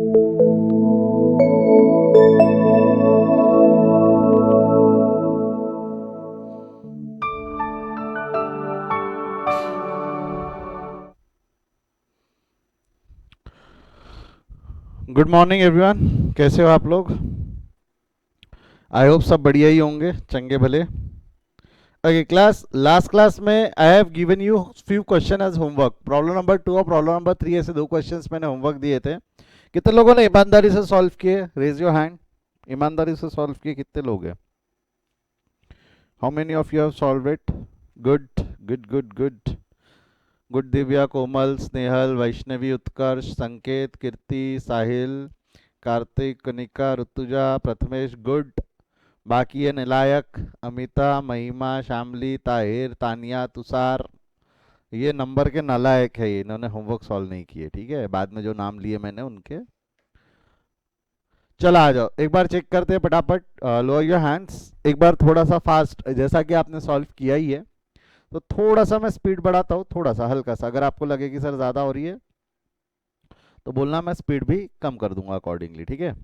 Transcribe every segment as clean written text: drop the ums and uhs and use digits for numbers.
Good morning everyone, कैसे हो आप लोग? आई होप सब बढ़िया ही होंगे, चंगे भले। ओके क्लास, लास्ट क्लास में I have given you few question as homework. Problem number 2 और प्रॉब्लम नंबर 3 ऐसे दो क्वेश्चंस मैंने होमवर्क दिए थे। कितने लोगों ने ईमानदारी से सॉल्व किए? Raise your hand. ईमानदारी से सॉल्व किए कितने लोग हैं? How many of you have solve it? Good good good good good. Divya, Komal, Snehal, Vaishnavi, Utkarsh, Sanket, Kirti, Sahil, Kartik, Kanika, Rutuja, Prathamesh, good. बाकी है निलायक, अमिता, महिमा, शामली, ताहिर, तानिया, तुषार। ये नंबर के नालायक है, ये इन्होंने होमवर्क सॉल्व नहीं किए। ठीक है, बाद में जो नाम लिए मैंने उनके। चला आ जाओ, एक बार चेक करते हैं फटाफट। Lower your hands. एक बार थोड़ा सा फास्ट, जैसा कि आपने सॉल्व किया ही है, तो थोड़ा सा मैं स्पीड बढ़ाता हूँ, थोड़ा सा हल्का सा। अगर आपको लगे कि सर ज़्यादा हो रही है तो बोलना, मैं स्पीड भी कम कर दूंगा अकॉर्डिंगली। ठीक है,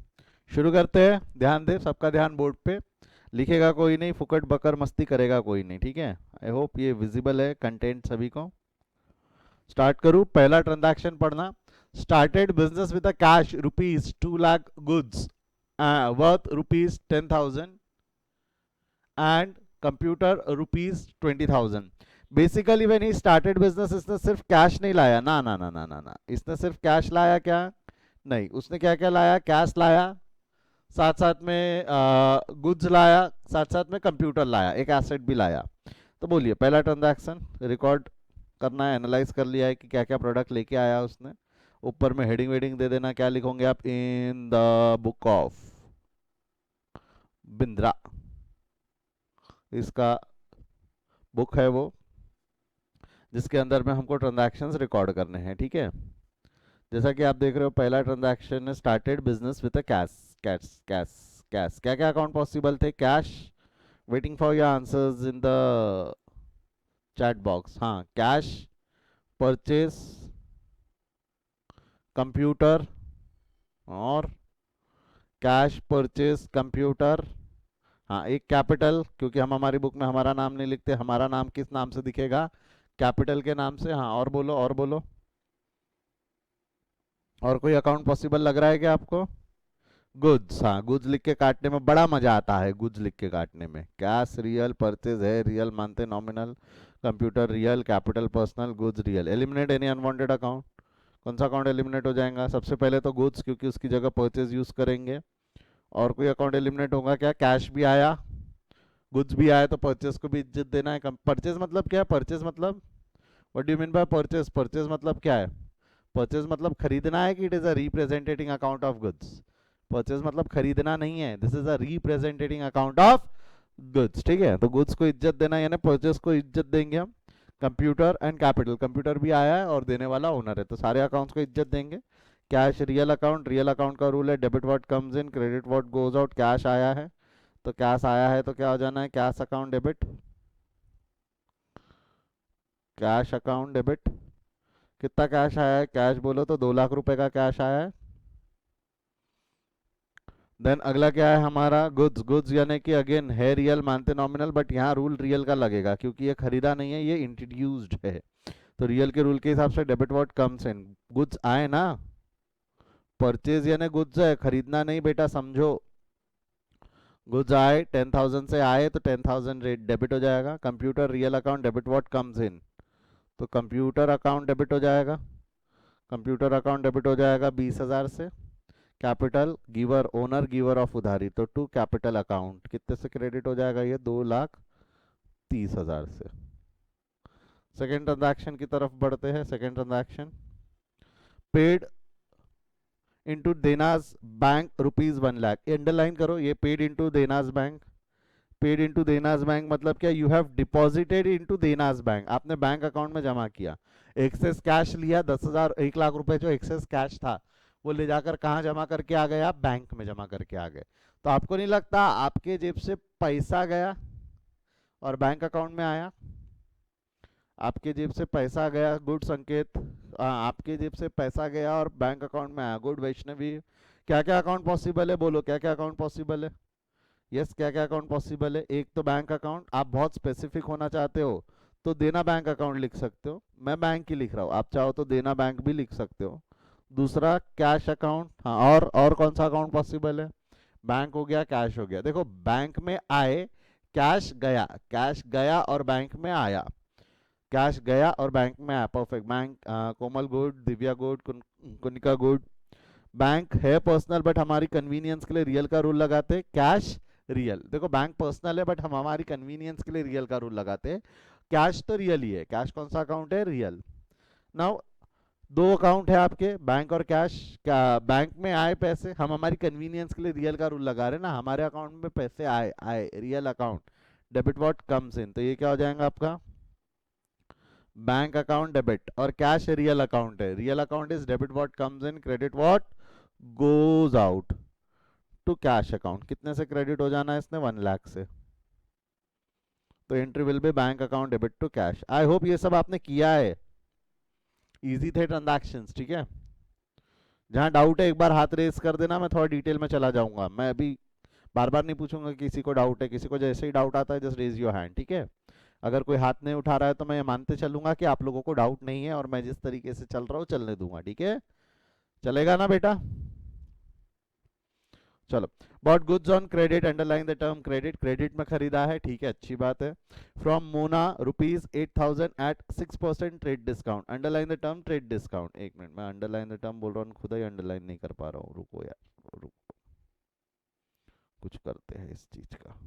शुरू करते हैं। ध्यान दे, सबका ध्यान बोर्ड पे। लिखेगा कोई नहीं, फुकट बकर मस्ती करेगा कोई नहीं। ठीक है, आई होप ये विजिबल है कंटेंट सभी को। स्टार्ट करूँ? पहला ट्रांजैक्शन पढ़ना। Started business with a cash rupees 2 lakh goods worth rupees 10,000 and computer rupees 20,000। Basically when he started business, इसने सिर्फ कैश नहीं लाया ना ना ना ना ना ना, इसने सिर्फ कैश लाया क्या? नहीं, उसने क्या क्या लाया? कैश लाया, साथ साथ में गुड्स लाया, साथ साथ में कंप्यूटर लाया, एक एसेट भी लाया। तो बोलिए, पहला ट्रांजैक्शन रिकॉर्ड करना है, एनालाइज कर लिया है कि क्या क्या प्रोडक्ट लेके आया उसने। ऊपर में हेडिंग वेडिंग दे देना, क्या लिखोगे आप? इन द बुक ऑफ बिंद्रा, इसका बुक है वो, जिसके अंदर में हमको ट्रांजैक्शंस रिकॉर्ड करने हैं। ठीक है, जैसा कि आप देख रहे हो, पहला transaction started business with a cash. Cash cash cash, क्या क्या अकाउंट पॉसिबल थे? Cash, waiting for your answers in the chat box. हाँ, कैश, परचेस, कंप्यूटर, और कैश, परचेस, कंप्यूटर। हाँ, एक कैपिटल, क्योंकि हम हमारी बुक में हमारा नाम नहीं लिखते, हमारा नाम किस नाम से दिखेगा? कैपिटल के नाम से। हाँ, और बोलो और बोलो। और कोई अकाउंट पॉसिबल लग रहा है क्या आपको? गुड्स, हाँ, गुड्स लिख के काटने में बड़ा मजा आता है। गुड्स लिख के काटने में कैश रियल, परचेज है रियल, मानते nominal, computer real, capital personal, goods real. Eliminate any unwanted account. कौन सा अकाउंट एलिमिनेट हो जाएगा? सबसे पहले तो गुड्स, क्योंकि उसकी जगह परचेज यूज करेंगे। और कोई अकाउंट एलिमिनेट होगा क्या? कैश भी आया, गुड्स भी आया, तो परचेज को भी इज्जत देना है। परचेज मतलब क्या है? परचेज मतलब, what do you mean by purchase? Purchase मतलब क्या है? परचेज मतलब खरीदना है कि it is a representing account of goods? Purchase मतलब खरीदना नहीं है, this is a representing account of goods. ठीक है, तो गुड्स को इज्जत देना, यानी परचेज को इज्जत देंगे हम। कंप्यूटर एंड कैपिटल, कंप्यूटर भी आया है और देने वाला ओनर है, तो सारे अकाउंट्स को इज्जत देंगे। Cash real account, real account का रूल है debit what comes in, credit what goes out. Cash आया है तो कैश आया है, तो क्या हो जाना है? Cash account debit, cash account debit. कितना कैश आया है? कैश बोलो तो 2 लाख रुपए का कैश आया है। देन अगला क्या है हमारा? गुड्स। गुड्स यानी कि अगेन है रियल, मानते नॉमिनल, बट यहाँ रूल रियल का लगेगा क्योंकि ये खरीदा नहीं है, ये इंट्रोड्यूस्ड है। तो रियल के रूल के हिसाब से debit what comes in, goods आए ना। परचेज यानी गुड्स है, खरीदना नहीं बेटा, समझो। गुड्स आए, 10,000 से आए तो 10,000 रेट डेबिट हो जाएगा। Computer real account, debit what comes in, तो कंप्यूटर अकाउंट डेबिट हो जाएगा। कंप्यूटर अकाउंट डेबिट हो जाएगा 20,000 से। Capital giver, owner giver of उधारी, तो टू कैपिटल अकाउंट कितने से क्रेडिट हो जाएगा? ये 2,30,000 से। सेकेंड ट्रांजैक्शन की तरफ बढ़ते हैं। Second transaction, paid into Dena's bank rupees 1 lakh. Underline करो, ये paid into Dena's bank. Paid into Dena's bank मतलब क्या? You have deposited into Dena's bank, आपने बैंक अकाउंट में जमा किया। एक्सेस कैश लिया 10,000, 1 लाख रुपए जो एक्सेस कैश था वो ले जाकर कहाँ जमा करके आ गए आप? बैंक में जमा करके आ गए। तो आपको नहीं लगता आपके जेब से पैसा गया और बैंक अकाउंट में आया? आपके जेब से पैसा गया, गुड संकेत। आपके जेब से पैसा गया और बैंक अकाउंट में आया, गुड वैष्णवी। क्या क्या अकाउंट पॉसिबल है, बोलो क्या क्या अकाउंट पॉसिबल है। यस, क्या क्या अकाउंट पॉसिबल है। एक तो बैंक अकाउंट, आप बहुत स्पेसिफिक होना चाहते हो तो देना बैंक अकाउंट लिख सकते हो, मैं बैंक ही लिख रहा हूँ, आप चाहो तो देना बैंक भी लिख सकते हो। दूसरा कैश अकाउंट, हाँ, और कौन सा अकाउंट पॉसिबल है। बैंक हो गया, कैश हो गया। देखो बैंक में आए, कैश गया, कैश गया और बैंक में आया, कैश गया और बैंक में आया, perfect. Bank, Komal good, Divya good, Kunika good. Bank है पर्सनल बट हमारी कन्वीनियंस के लिए रियल का रूल लगाते, कैश रियल। देखो बैंक पर्सनल है बट हम हमारी कन्वीनियंस के लिए रियल का रूल लगाते हैं। कैश तो रियल ही है, कैश कौन सा अकाउंट है, रियल। नाउ दो अकाउंट है आपके, बैंक और कैश। क्या बैंक में आए पैसे, हम हमारी कन्वीनियंस के लिए रियल का रूल लगा रहे हैं ना, हमारे अकाउंट में पैसे आए, आए real account, debit what comes in, तो ये क्या हो जाएगा आपका, बैंक अकाउंट डेबिट। और कैश रियल अकाउंट है, real account is debit what comes in, credit what goes out to cash account. कितने से क्रेडिट हो जाना है इसने, 1 लाख से, तो entry will be bank account debit to cash. I hope ये सब आपने किया है, इजी थे ट्रांजैक्शंस, ठीक है। जहां डाउट है एक बार हाथ रेस कर देना, मैं थोड़ा डिटेल में चला जाऊंगा, मैं अभी बार बार नहीं पूछूंगा किसी को डाउट है, किसी को जैसे ही डाउट आता है जस्ट रेज योर हैंड, ठीक है। अगर कोई हाथ नहीं उठा रहा है तो मैं ये मानते चलूंगा कि आप लोगों को डाउट नहीं है और मैं जिस तरीके से चल रहा हूँ चलने दूंगा, ठीक है। चलेगा ना बेटा, चलो। Bought goods on credit, underline the term credit, credit में खरीदा है, ठीक है, अच्छी बात है। From Mona ₹8,000 at 6% trade discount, underline the term trade discount. एक मिनट, मैं अंडरलाइन द टर्म बोल रहा हूँ, खुद ही अंडरलाइन नहीं कर पा रहा हूँ, रुको यार, रुको, कुछ करते हैं इस चीज का।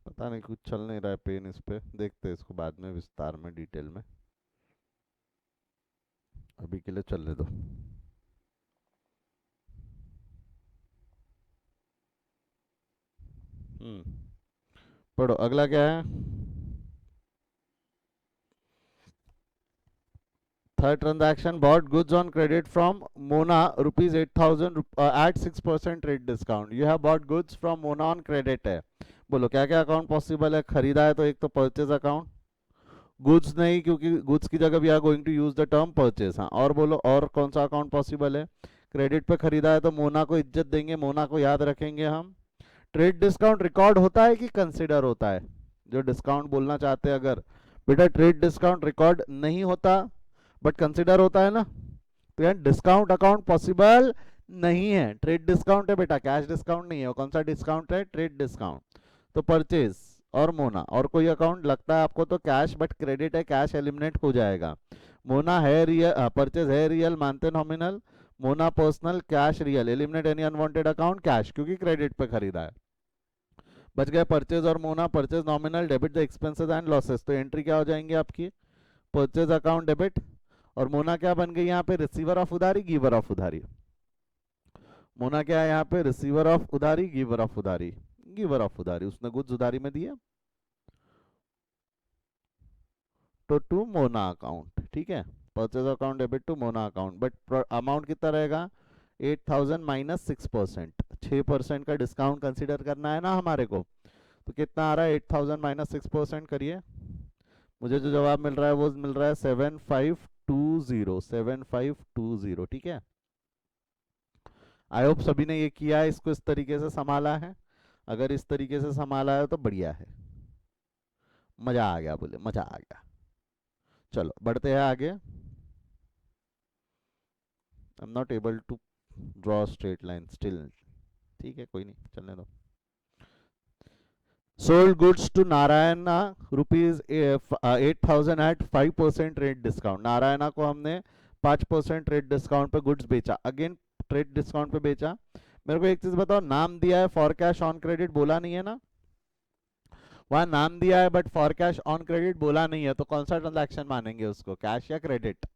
पता नहीं कुछ चल नहीं रहा है पेन इस पे, देखते हैं इसको बाद में विस्तार में डिटेल में, अभी के लिए चलने दो। पढ़ो अगला क्या है। Third transaction, bought goods on credit from Mona ₹8,000 at 6% trade discount. You have bought goods from Mona on credit है, बोलो क्या क्या अकाउंट पॉसिबल है। खरीदा है तो एक तो परचेज अकाउंट, गुड्स नहीं क्योंकि गुड्स की जगह we are going to use the term purchase. हाँ, और बोलो और कौन सा अकाउंट पॉसिबल है। क्रेडिट पे खरीदा है तो मोना को इज्जत देंगे, मोना को याद रखेंगे हम। ट्रेड डिस्काउंट रिकॉर्ड होता है कि कंसिडर होता है, जो डिस्काउंट बोलना चाहते हैं अगर, बेटा ट्रेड डिस्काउंट रिकॉर्ड नहीं होता बट कंसिडर होता है ना, तो यार डिस्काउंट अकाउंट पॉसिबल नहीं है। ट्रेड डिस्काउंट है बेटा, कैश डिस्काउंट नहीं है। कौन सा डिस्काउंट है, ट्रेड डिस्काउंट। तो परचेज और मोना, और कोई अकाउंट लगता है आपको तो कैश, बट क्रेडिट है, कैश एलिमिनेट हो जाएगा। मोना है रियल, परचेज है रियल, मानते nominal. Mona personal, cash real, eliminate any unwanted account, cash क्योंकि क्रेडिट पे खरीदा है। बच गए परचेज और Mona. Purchase nominal, debit the expenses and losses, तो एंट्री क्या हो जाएंगी आपकी, परचेज अकाउंट डेबिट। और मोना क्या बन गई यहाँ पे, रिसीवर ऑफ उधारी, गिवर ऑफ उधारी। मोना क्या है यहाँ पे, रिसीवर ऑफ उधारी, गिवर ऑफ उधारी, गिवर ऑफ उधारी, उसने गुड्स उधारी में दिया तो टू मोना अकाउंट, ठीक है। Purchase account debit to Mona account, but amount कितना रहेगा, 8,000 माइनस 6%, 6% का डिस्काउंट कंसिडर करना है ना हमारे को, तो कितना आ रहा है, 8,000 माइनस 6% करिए, मुझे जो जवाब मिल रहा है वो मिल रहा है 7520, 7520, ठीक है। आई होप सभी ने ये किया है, इसको इस तरीके से संभाला है। अगर इस तरीके से संभाला है तो बढ़िया है, मजा आ गया, बोले मजा आ गया। चलो बढ़ते हैं आगे। I am not able to draw straight line still, ठीक है कोई नहीं, चलने दो। Sold goods to Narayana rupees 8,000 at 5% rate discount. Narayana को हमने 5% रेट डिस्काउंट पे गुड्स बेचा, अगेन ट्रेड डिस्काउंट पे बेचा। मेरे को एक चीज बताओ, नाम दिया है फॉर कैश ऑन क्रेडिट, बोला नहीं है ना, वहां नाम दिया है but for cash on credit बोला नहीं है, तो कौन सा ट्रांजैक्शन मानेंगे उसको, कैश या क्रेडिट?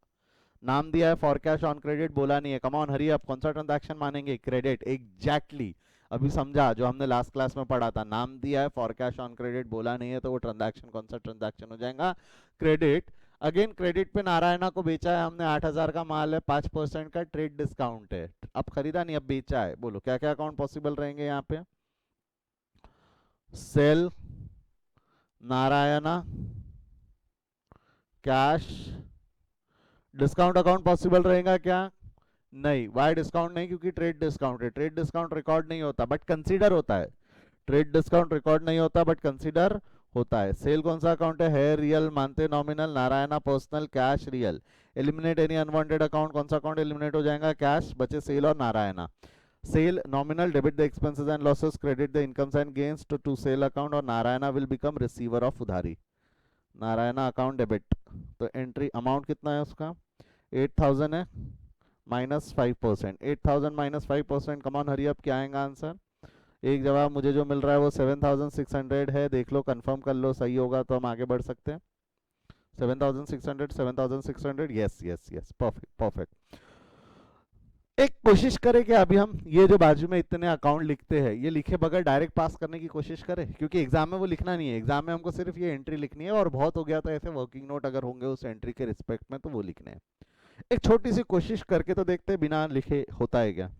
नाम दिया है फॉर कैश ऑन क्रेडिट, बोला नहीं है, कम ऑन हरी अप, कौन सा ट्रांजैक्शन मानेंगे? Credit, exactly. अभी समझा जो हमने लास्ट क्लास में पढ़ा था, नाम दिया है फॉर कैश ऑन क्रेडिट, बोला नहीं है, तो वो ट्रांजैक्शन कौन सा ट्रांजैक्शन हो जाएगा? क्रेडिट। अगेन क्रेडिट पे नारायणा को बेचा है हमने, 8,000 का माल है, 5% का ट्रेड डिस्काउंट है, अब खरीदा नहीं अब बेचा है। बोलो क्या क्या अकाउंट पॉसिबल रहेंगे यहाँ पे? Sale, Narayana, cash, discount account possible रहेगा क्या? नहीं। वाई डिस्काउंट नहीं? क्योंकि ट्रेड डिस्काउंट है, ट्रेड डिस्काउंट रिकॉर्ड नहीं होता बट कंसीडर होता है। ट्रेड डिस्काउंट रिकॉर्ड नहीं होता बट कंसीडर होता है। सेल कौन सा अकाउंट है? रियल मानते nominal, Narayana personal, cash real. Eliminate any unwanted account, कौन सा अकाउंट एलिमिनेट हो जाएगा? कैश, बचे सेल और Narayana. Sale nominal, debit the expenses and losses, credit the incomes and gains to sale account, और Narayana will become receiver of उधारी। Narayana account debit, तो entry amount कितना है उसका? 8,000 है, -5%, 8,000 -5%, कमान हरी अप, क्या आएगा आंसर? एक जवाब मुझे जो मिल रहा है वो 7,600 है, देख लो कंफर्म कर लो, सही होगा तो हम आगे बढ़ सकते हैं। 7,600, 7,600, yes yes yes, perfect perfect. एक कोशिश करें कि अभी हम ये जो बाजू में इतने अकाउंट लिखते हैं, ये लिखे बगैर डायरेक्ट पास करने की कोशिश करें, क्योंकि एग्जाम में वो लिखना नहीं है, एग्जाम में हमको सिर्फ ये एंट्री लिखनी है, और बहुत हो गया तो ऐसे वर्किंग नोट अगर होंगे उस एंट्री के रिस्पेक्ट में तो वो लिखने हैं। एक छोटी सी कोशिश करके तो देखते हैं बिना लिखे होता है क्या।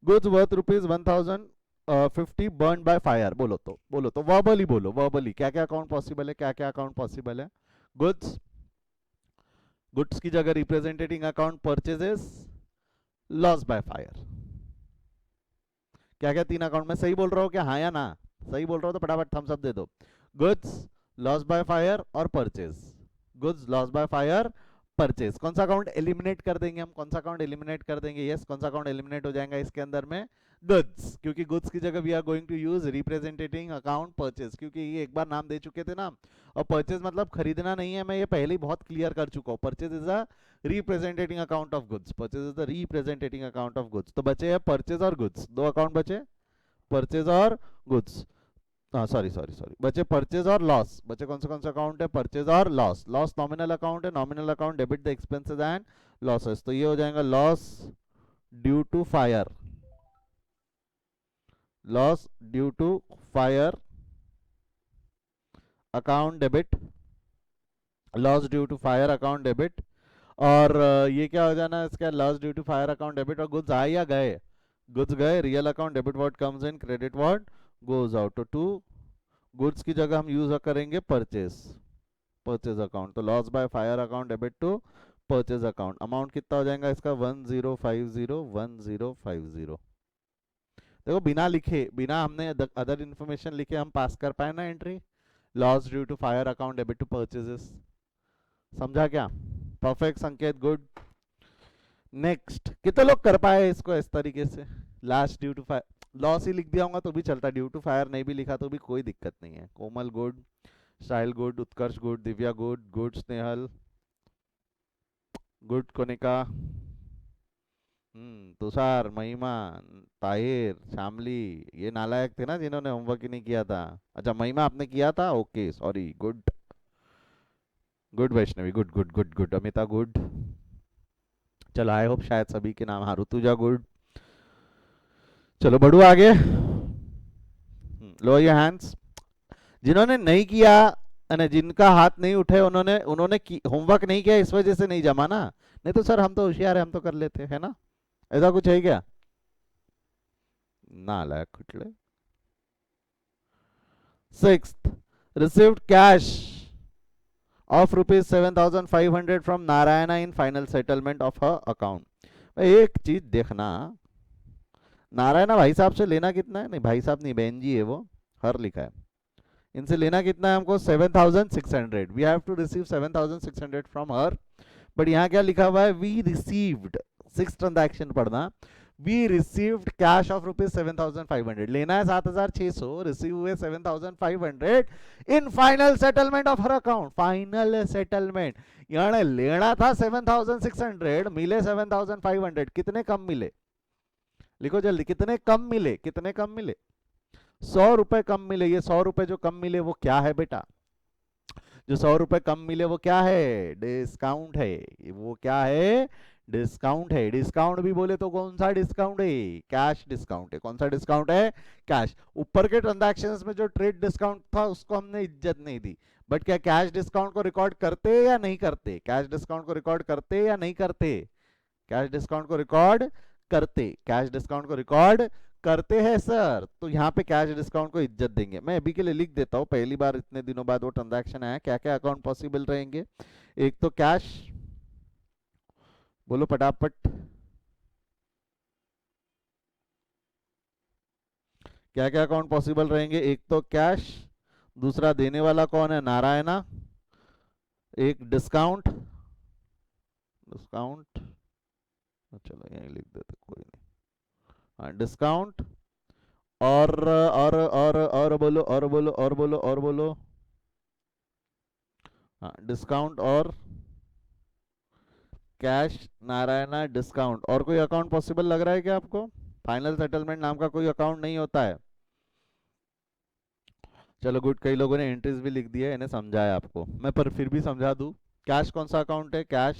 Goods worth ₹1,050 burn by fire, बोलो तो वर्बली बोलो, वर्बली क्या क्या अकाउंट पॉसिबल है, क्या क्या अकाउंट पॉसिबल है? गुड्स, गुड्स की जगह representing account, purchases, loss by fire. क्या क्या तीन अकाउंट में सही बोल रहा हो क्या, हाँ या ना? सही बोल रहा हो तो फटाफट थम्स अप दे दो। गुड्स, लॉस बाय फायर और purchase. Goods, loss by fire, purchase. कौन सा अकाउंट एलिमिनेट कर देंगे हम, कौन सा अकाउंट एलिमिनेट कर देंगे? यस, कौन सा अकाउंट एलिमिनेट हो जाएगा इसके अंदर में? गुड्स, क्योंकि गुड्स की जगह we are going to use representing account purchase, क्योंकि ये एक बार नाम दे चुके थे ना, और परचेज मतलब खरीदना नहीं है, मैं ये पहले ही बहुत क्लियर कर चुका हूँ। Purchase is a representing account of goods, purchase is the representing account of goods. तो बचे है परचेज और गुड्स, दो अकाउंट बचे, परचेज और गुड्स, हाँ सॉरी सॉरी सॉरी, बचे परचेज और लॉस। बचे कौन सा अकाउंट है? परचेज और लॉस। लॉस नॉमिनल अकाउंट है, nominal account debit the expenses and losses, तो ये हो जाएगा loss due to fire, loss due to fire account debit, loss due to fire account debit. और ये क्या हो जाना है इसका? Loss due to fire account debit, और गुड्स आए या गए? गुड्स गए, real account debit what comes in, credit what goes out. तो टू गुड्स की जगह हम यूज करेंगे परचेज, परचेज अकाउंट, तो loss by fire account debit to purchase account. Amount कितना हो जाएगा इसका? 1050, 1050। देखो बिना लिखे, बिना हमने अदर इन्फॉर्मेशन लिखे हम पास कर पाए ना entry, loss due to fire account debit to purchases. समझा क्या? परफेक्ट संकेत, गुड। नेक्स्ट, कितने लोग कर पाए इसको इस तरीके से? Lost due to fire, loss ही लिख दिया होगा तो भी चलता, ड्यू टू फायर नहीं भी लिखा तो भी कोई दिक्कत नहीं है। Komal good, Sahil good, Utkarsh good, Divya good, good Snehal good, Konika, Tushar, Mahima, Tahir, Shamli, ये नालायक थे ना जिन्होंने होमवर्क ही नहीं किया था। अच्छा महिमा आपने किया था, okay sorry, good good. Vaishnavi good good good good, Amita good. चलो आई होप शायद सभी के नाम, हाँ ऋतुजा गुड। चलो बढ़ो आगे, लो योर हैंड्स। जिन्होंने नहीं किया और जिनका हाथ नहीं उठे उन्होंने उन्होंने होमवर्क नहीं किया, इस वजह से नहीं जमा ना, नहीं तो सर हम तो होशियार है, हम तो कर लेते है ना, ऐसा कुछ है क्या? ना लायक कुटले। Sixth, received cash of rupees 7,500 from Narayana in final settlement of her account। एक चीज देखना, नारायणा भाई साहब से लेना कितना है? नहीं भाई साहब नहीं, बहन जी है वो, हर लिखा है। इनसे लेना कितना है हमको? 7,600। We have to receive 7,600 from her. But यहाँ क्या लिखा हुआ है? वी रिसीव्ड, 6 ट्रांजैक्शन पढ़ना। We received cash of ₹7,500। लेना है 7,600, रिसीव हुए 7,500 in final settlement of her account. Final settlement यानी लेना था 7,600, मिले 7,500। कितने कम मिले? लिखो जल्दी, कितने कम मिले? कितने कम मिले? 100 रुपए कम मिले। ये 100 रुपए जो कम मिले वो क्या है बेटा? जो 100 रुपए कम मिले वो क्या है? डिस्काउंट है। वो क्या है? डिस्काउंट है। डिस्काउंट भी बोले तो कौन सा डिस्काउंट है? कैश डिस्काउंट है। कौन सा डिस्काउंट है? कैश। ऊपर के ट्रांजैक्शंस में जो ट्रेड डिस्काउंट था उसको हमने इज्जत नहीं दी, बट क्या कैश डिस्काउंट को रिकॉर्ड करते या नहीं करते? कैश डिस्काउंट को रिकॉर्ड करते या नहीं करते? कैश डिस्काउंट को रिकॉर्ड करते। कैश डिस्काउंट को रिकॉर्ड करते हैं सर। तो यहाँ पे कैश डिस्काउंट को इज्जत देंगे। मैं अभी के लिए लिख देता हूँ, पहली बार इतने दिनों बाद वो ट्रांजैक्शन आया। क्या क्या अकाउंट पॉसिबल रहेंगे? एक तो कैश, बोलो फटाफट, क्या क्या अकाउंट पॉसिबल रहेंगे? एक तो कैश, दूसरा देने वाला कौन है? नारायणा। एक डिस्काउंट, डिस्काउंट, चलो यही लिख देते, कोई नहीं। हाँ डिस्काउंट, और बोलो, और बोलो, और बोलो, और बोलो। हाँ डिस्काउंट और कैश, नारायणा, डिस्काउंट। और कोई अकाउंट पॉसिबल लग रहा है क्या आपको? फाइनल सेटलमेंट नाम का कोई अकाउंट नहीं होता है। चलो गुड, कई लोगों ने एंट्रीज भी लिख दिया है, इन्हें समझाया आपको मैं, पर फिर भी समझा दूं। कैश कौन सा अकाउंट है? कैश,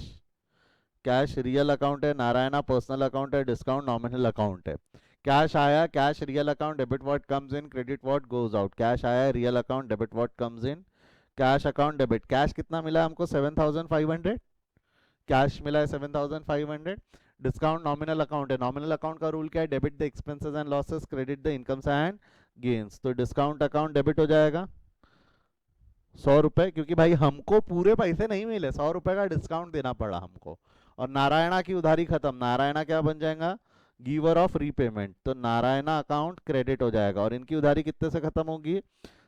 कैश रियल अकाउंट है। नारायणा पर्सनल अकाउंट है। डिस्काउंट नॉमिनल अकाउंट है। कैश आया, cash real account, debit what comes in, credit what goes out. Cash आया real account, debit what comes in, cash account debit. Cash कितना मिला हमको? 7,500। Cash मिला है 7,500। डिस्काउंट नॉमिनल अकाउंट है। नॉमिनल अकाउंट का रूल क्या है? Debit the expenses and losses, credit the incomes and gains. तो डिस्काउंट अकाउंट डेबिट हो जाएगा 100 रुपए, क्योंकि भाई हमको पूरे पैसे नहीं मिले, 100 रुपए का डिस्काउंट देना पड़ा हमको। और नारायणा की उधारी खत्म। नारायणा क्या बन जाएगा? Giver of repayment. तो नारायणा अकाउंट क्रेडिट हो जाएगा। और इनकी उधारी कितने से खत्म होगी?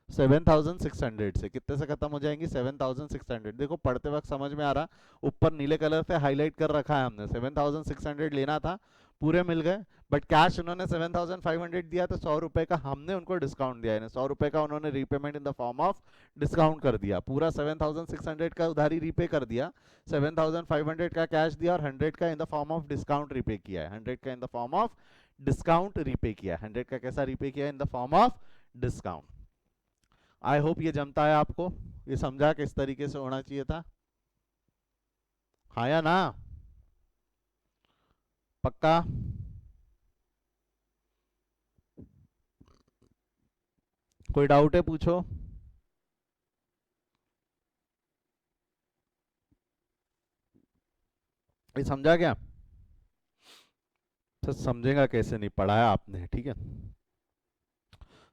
7,600 से। कितने से खत्म हो जाएंगी? 7,600। देखो पढ़ते वक्त समझ में आ रहा, ऊपर नीले कलर से हाईलाइट कर रखा है हमने। 7,600 लेना था, पूरे मिल गए, बट कैश उन्होंने 7,500 दिया, तो 100 रुपए का हमने उनको डिस्काउंट दिया, यानी 100 रुपए का उन्होंने repayment in the form of discount कर दिया। पूरा 7,600 का उधारी रीपे कर दिया, 7,500 का कैश दिया, और 100 का in the form of discount repay किया है। 100 का in the form of discount repay किया। 100 का कैसा रीपे किया? In the form of discount. I hope ये जमता है आपको, ये समझा किस तरीके से होना चाहिए था। हाँ या ना? पक्का? कोई डाउट है? पूछो। ये समझा क्या? तो समझेगा कैसे, नहीं पढ़ाया आपने, ठीक है।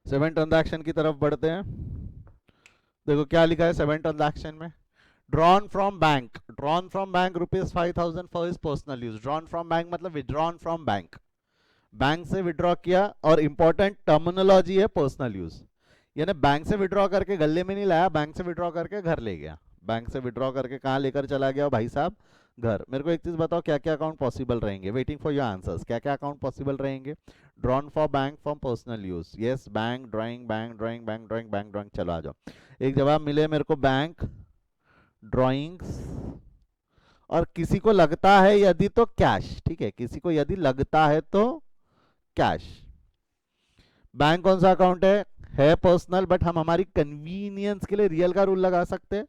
7 ट्रांजैक्शन की तरफ बढ़ते हैं। देखो क्या लिखा है 7 ट्रांजैक्शन में। Drawn from bank, drawn from bank ₹5,000 for his personal use. Drawn from bank मतलब विड्रॉन फ्रॉम बैंक, बैंक से विड्रॉ किया। और इंपॉर्टेंट टर्मिनोलॉजी है पर्सनल यूज, यानी बैंक से विड्रॉ करके गले में नहीं लाया, बैंक से विड्रॉ करके घर ले गया। बैंक से विड्रॉ करके कहाँ लेकर चला गया भाई साहब? घर। मेरे को एक चीज बताओ, क्या क्या अकाउंट पॉसिबल रहेंगे? Waiting for your answers. क्या क्या अकाउंट पॉसिबल रहेंगे? Drawn for bank from personal use, yes. Bank drawing, bank drawing, bank drawing, bank drawing. चलो आ जाओ, एक जवाब मिले मेरे को, बैंक ड्राइंग्स। और किसी को लगता है यदि तो कैश, ठीक है, किसी को यदि लगता है तो कैश। बैंक कौन सा अकाउंट है पर्सनल, बट हम हमारी कन्वीनियंस के लिए रियल का रूल लगा सकते हैं,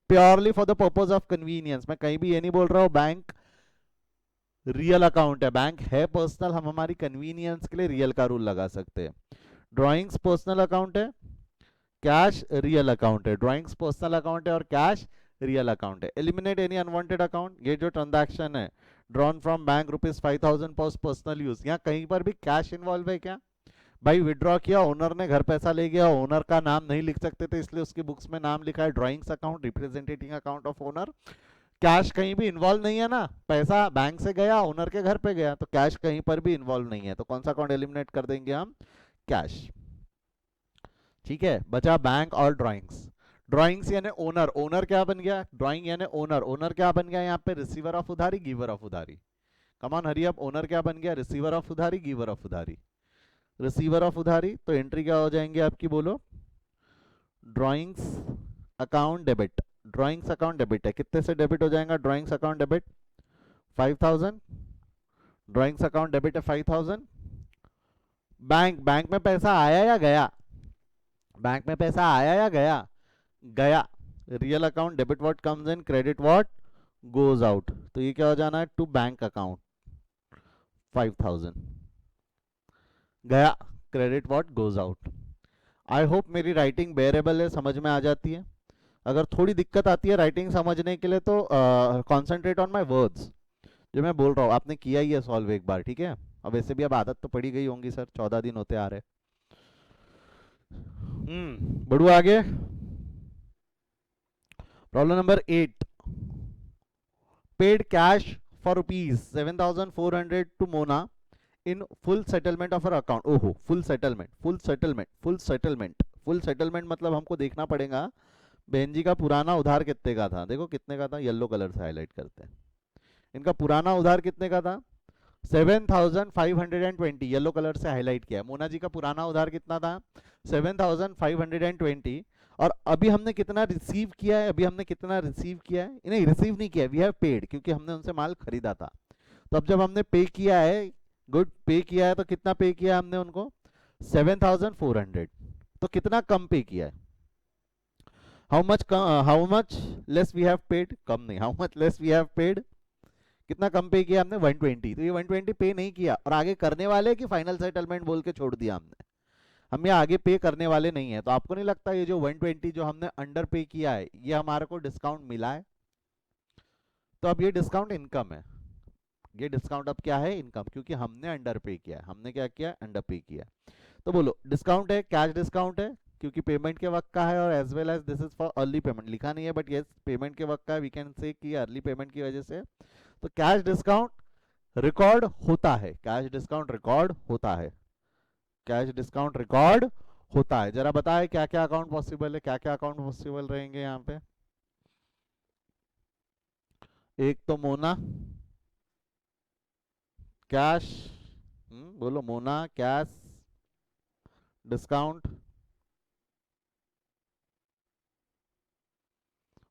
purely for the purpose of convenience. मैं कहीं भी ये नहीं बोल रहा हूं बैंक रियल अकाउंट है। बैंक है पर्सनल, हम हमारी कन्वीनियंस के लिए रियल का रूल लगा सकते हैं। ड्राइंग्स पर्सनल अकाउंट है, कैश रियल अकाउंट है। ड्राइंग्स पर्सनल अकाउंट है और कैश रियल अकाउंट है। Eliminate any unwanted account. ये जो ट्रांजैक्शन है drawn from bank ₹5,000 for personal use, यहाँ कहीं पर भी कैश इन्वॉल्व है क्या? भाई विड्रॉ किया, ओनर ने घर पैसा ले गया, ओनर का नाम नहीं लिख सकते थे, इसलिए उसकी बुक्स में नाम लिखा है drawings account, representing account of owner. Cash कहीं भी इन्वॉल्व नहीं है ना, पैसा बैंक से गया ओनर के घर पे गया, तो कैश कहीं पर भी इन्वॉल्व नहीं है, तो कौन सा अकाउंट एलिमिनेट कर देंगे हम, कैश। ठीक है, बचा बैंक और ड्राइंग्स। ड्राइंग्स यानी ओनर, ओनर क्या बन गया, ड्राइंग यानी ओनर, ओनर क्या बन गया यहाँ पे, रिसीवर ऑफ उधारी, गिवर ऑफ उधारी। कमान हरी अप, ओनर क्या बन गया, रिसीवर ऑफ उधारी, गिवर ऑफ उधारी। रिसीवर ऑफ उधारी, तो एंट्री क्या हो जाएंगे आपकी, बोलो, drawings account debit. Drawings account debit है, कितने से डेबिट हो जाएगा drawings account debit, 5000। Drawings account debit है 5000। बैंक, बैंक में पैसा आया या गया, बैंक में पैसा आया या गया, गया। Real account debit what comes in, credit what goes out, तो ये क्या हो जाना है, टू बैंक अकाउंट 5000 गया, credit what goes out. I hope मेरी राइटिंग बेरेबल है, समझ में आ जाती है। अगर थोड़ी दिक्कत आती है राइटिंग समझने के लिए तो कॉन्सेंट्रेट ऑन माई वर्ड्स, जो मैं बोल रहा हूँ। आपने किया ही है सॉल्व एक बार, ठीक है। अब वैसे भी अब आदत तो पड़ी गई होंगी सर, 14 दिन होते आ रहे। बढ़ू आगे। Problem number 8, paid cash for ₹7,400 to Mona in full settlement of her account. ओहो, full settlement, full settlement, full settlement, full settlement मतलब हमको देखना पड़ेगा बहन जी का पुराना उधार कितने का था। देखो कितने का था, येलो कलर से हाईलाइट करते हैं। इनका पुराना उधार कितने का था, 7,520, येलो कलर से हाईलाइट किया है। मोना जी का पुराना उधार कितना था, 7,520। और अभी हमने कितना रिसीव किया है, अभी हमने कितना रिसीव किया है, नहीं रिसीव नहीं किया, वी हैव पेड, क्योंकि हमने उनसे माल खरीदा था। तो अब जब हमने पे किया है, गुड, पे किया है, तो कितना पे किया है हमने उनको, 7,400। तो कितना कम पे किया है, how much less we have paid, कम नहीं, how much less we have paid, कितना कम पे किया हमने, 120। तो ये 120 पे नहीं किया, और आगे करने वाले कि फाइनल सेटलमेंट बोल के छोड़ दिया हमने, हम ये आगे पे करने वाले नहीं है। तो आपको नहीं लगता ये जो 120 जो हमने अंडर पे किया है, ये हमारे को डिस्काउंट मिला है, तो अब ये डिस्काउंट इनकम है, ये डिस्काउंट अब क्या है, इनकम, क्योंकि हमने अंडर पे किया है। हमने क्या किया, अंडर पे किया। तो बोलो डिस्काउंट है, कैश डिस्काउंट है, क्योंकि पेमेंट के वक्त का है, और as well as this is for early payment, लिखा नहीं है बट यस पेमेंट के वक्त का, वी कैन से कि अर्ली पेमेंट की वजह से। तो कैश डिस्काउंट रिकॉर्ड होता है, कैश डिस्काउंट रिकॉर्ड होता है, कैश डिस्काउंट रिकॉर्ड होता है। जरा बताएं क्या क्या अकाउंट पॉसिबल है, क्या क्या अकाउंट पॉसिबल रहेंगे यहाँ पे। एक तो मोना कैश, बोलो Mona cash discount,